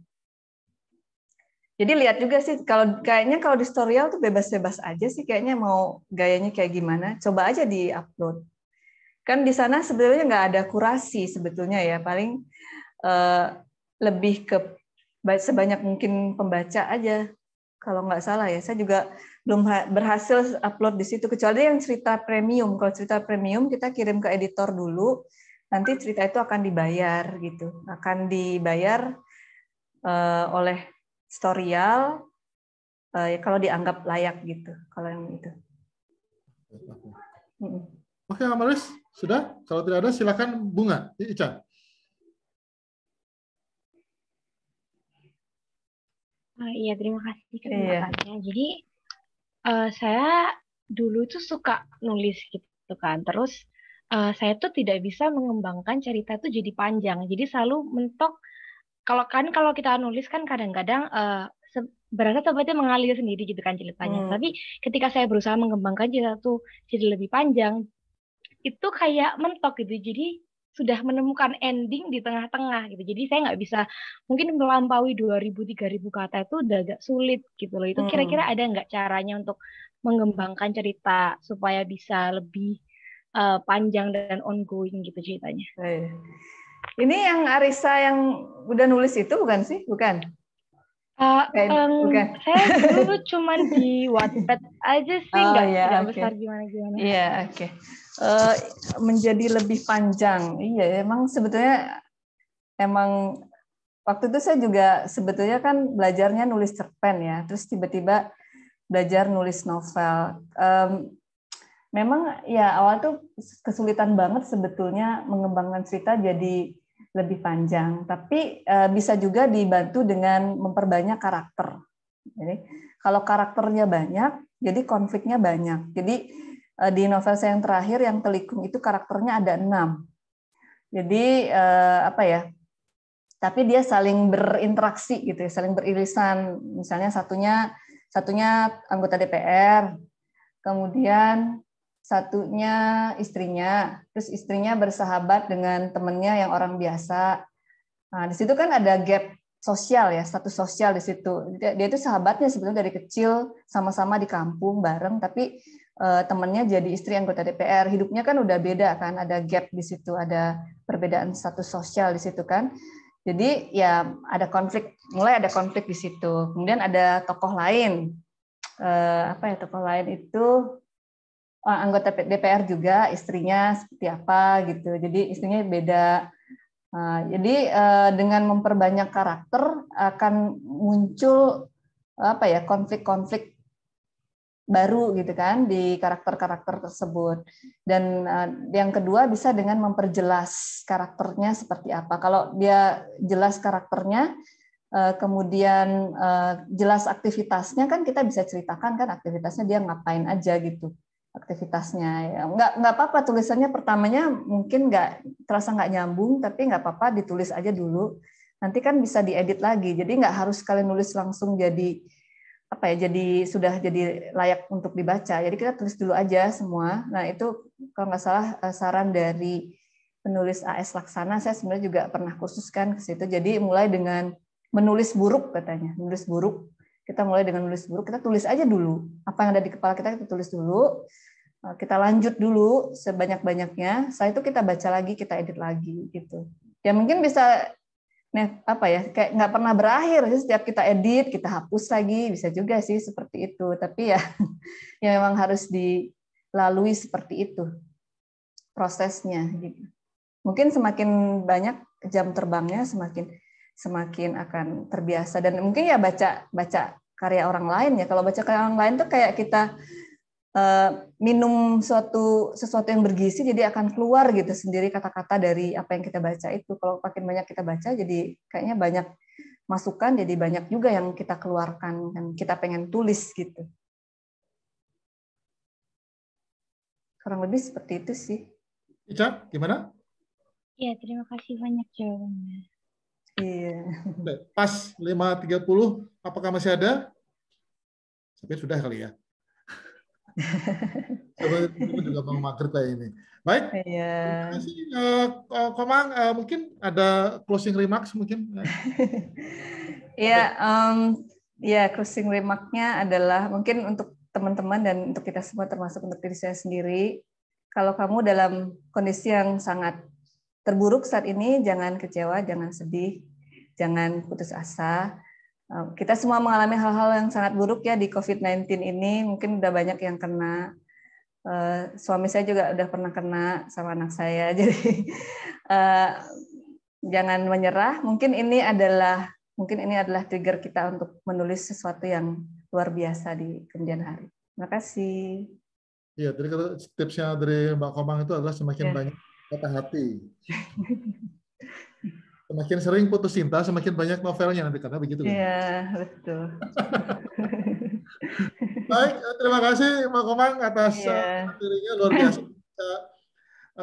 Jadi lihat juga sih, kayaknya kalau di Storyal tuh bebas-bebas aja sih, kayaknya mau gayanya kayak gimana, coba aja di-upload. Kan di sana sebetulnya nggak ada kurasi sebetulnya ya, paling lebih ke sebanyak mungkin pembaca aja. Kalau nggak salah ya, saya juga belum berhasil upload di situ, kecuali yang cerita premium. Kalau cerita premium kita kirim ke editor dulu, nanti cerita itu akan dibayar gitu, akan dibayar oleh Storyal kalau dianggap layak gitu, kalau yang itu. Oke, Amalis, sudah? Kalau tidak ada, silakan Bunga, Ica. Iya, terima kasih kesempatannya. Jadi saya dulu tuh suka nulis gitu kan. Terus saya tuh tidak bisa mengembangkan cerita tuh jadi panjang. Jadi selalu mentok. Kalau kita nulis kan kadang-kadang berasa tempatnya mengalir sendiri gitu kan ceritanya. Tapi ketika saya berusaha mengembangkan cerita tuh jadi lebih panjang, itu kayak mentok gitu. Jadi sudah menemukan ending di tengah-tengah gitu. Jadi saya nggak bisa mungkin melampaui 2.000-3.000 kata itu udah agak sulit gitu loh. Itu kira-kira ada nggak caranya untuk mengembangkan cerita supaya bisa lebih panjang dan ongoing gitu ceritanya? Ini yang Arisa yang udah nulis itu bukan sih? Bukan? Bukan. Saya dulu cuman di Wattpad aja sih, nggak besar gimana-gimana. Iya, oke. Menjadi lebih panjang. Iya, emang sebetulnya waktu itu saya juga sebetulnya kan belajarnya nulis cerpen ya, terus tiba-tiba belajar nulis novel. Memang ya awal tuh kesulitan banget sebetulnya mengembangkan cerita jadi lebih panjang, tapi bisa juga dibantu dengan memperbanyak karakter. Jadi kalau karakternya banyak, jadi konfliknya banyak. Jadi di novel saya yang terakhir yang Telikung itu karakternya ada 6. Jadi tapi dia saling berinteraksi gitu ya, saling beririsan. Misalnya satunya anggota DPR, kemudian satunya istrinya, terus istrinya bersahabat dengan temennya yang orang biasa. Nah, di situ kan ada gap sosial ya, status sosial di situ. Dia itu sahabatnya sebetulnya dari kecil, sama-sama di kampung bareng, tapi temannya jadi istri anggota DPR. Hidupnya kan udah beda kan, ada gap di situ, ada perbedaan status sosial di situ kan. Jadi ya ada konflik, mulai ada konflik di situ. Kemudian ada tokoh lain, tokoh lain itu anggota DPR juga, istrinya seperti apa gitu. Jadi istrinya beda. Jadi dengan memperbanyak karakter akan muncul konflik-konflik baru gitu kan di karakter-karakter tersebut. Dan yang kedua bisa dengan memperjelas karakternya seperti apa. Kalau dia jelas karakternya, kemudian jelas aktivitasnya, kan kita bisa ceritakan kan aktivitasnya dia ngapain aja gitu. Aktivitasnya ya, nggak apa-apa tulisannya pertamanya mungkin terasa nggak nyambung, tapi nggak apa-apa ditulis aja dulu, nanti kan bisa diedit lagi, jadi nggak harus kalian nulis langsung jadi sudah jadi layak untuk dibaca, jadi kita tulis dulu aja semua. Nah itu kalau nggak salah saran dari penulis AS Laksana, saya sebenarnya juga pernah khususkan ke situ. Jadi mulai dengan menulis buruk katanya, menulis buruk. Kita mulai dengan menulis buruk, kita tulis aja dulu. Apa yang ada di kepala kita tulis dulu. Kita lanjut dulu sebanyak-banyaknya. Setelah itu kita baca lagi, kita edit lagi gitu. Ya mungkin bisa kayak nggak pernah berakhir. Jadi setiap kita edit, kita hapus lagi, bisa juga sih seperti itu. Tapi ya memang harus dilalui seperti itu prosesnya gitu. Mungkin semakin banyak jam terbangnya, semakin akan terbiasa, dan mungkin ya baca karya orang lain ya. Kalau baca karya orang lain tuh kayak kita minum sesuatu yang bergizi, jadi akan keluar gitu sendiri kata-kata dari apa yang kita baca itu. Kalau makin banyak kita baca, jadi kayaknya banyak masukan, jadi banyak juga yang kita keluarkan dan kita pengen tulis gitu. Kurang lebih seperti itu sih. Ica, gimana? Ya, terima kasih banyak jawabannya. Iya. Pas 5.30, apakah masih ada? Tapi sudah kali ya. Coba juga mau maghrib kayak ini. Baik. Iya. Terima kasih. Komang, mungkin ada closing remarks mungkin? Ya, closing remark-nya adalah mungkin untuk teman-teman dan untuk kita semua, termasuk untuk diri saya sendiri. Kalau kamu dalam kondisi yang sangat terburuk saat ini, jangan kecewa, jangan sedih, jangan putus asa. Kita semua mengalami hal-hal yang sangat buruk ya di COVID-19 ini. Mungkin udah banyak yang kena. Suami saya juga udah pernah kena sama anak saya. Jadi jangan menyerah. Mungkin ini adalah trigger kita untuk menulis sesuatu yang luar biasa di kemudian hari. Terima kasih. Iya, jadi tipsnya dari Mbak Komang itu adalah semakin banyak patah hati. Semakin sering putus cinta, semakin banyak novelnya nanti, karena begitu. Iya, betul. Baik, terima kasih Mbak Komang atas materinya luar biasa.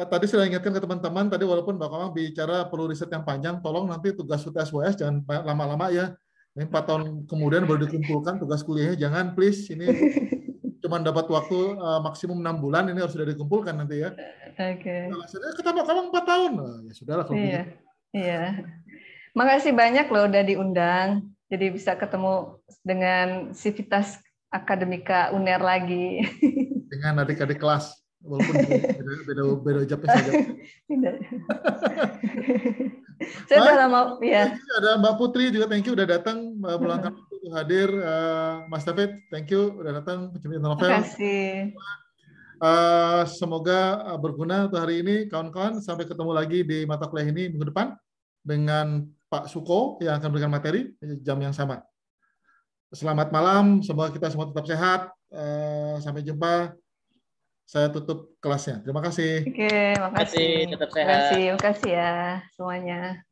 Tadi sudah ingatkan ke teman-teman, tadi walaupun Mbak Komang bicara perlu riset yang panjang, tolong nanti tugas UTS-WS jangan lama-lama ya. Ini 4 tahun kemudian baru dikumpulkan tugas kuliahnya, jangan please. Ini cuma dapat waktu maksimum 6 bulan, ini harus sudah dikumpulkan nanti ya. Oke. Kata Mbak Komang 4 tahun. Ya sudahlah kalau begitu. Iya. Makasih banyak loh udah diundang. Jadi bisa ketemu dengan Civitas Akademika UNER lagi. Dengan adik-adik kelas. Walaupun beda jabnya saja. Saya udah lama ya. Ada Mbak Putri juga, thank you udah datang meluangkan waktu untuk hadir. Mas David, thank you udah datang pencipta novel. Terima kasih. Semoga berguna untuk hari ini, kawan-kawan. Sampai ketemu lagi di mata kuliah ini minggu depan dengan Pak Suko yang akan memberikan materi jam yang sama. Selamat malam, semoga kita semua tetap sehat. Sampai jumpa. Saya tutup kelasnya. Terima kasih. Oke, makasih. Tetap sehat. Terima kasih ya semuanya.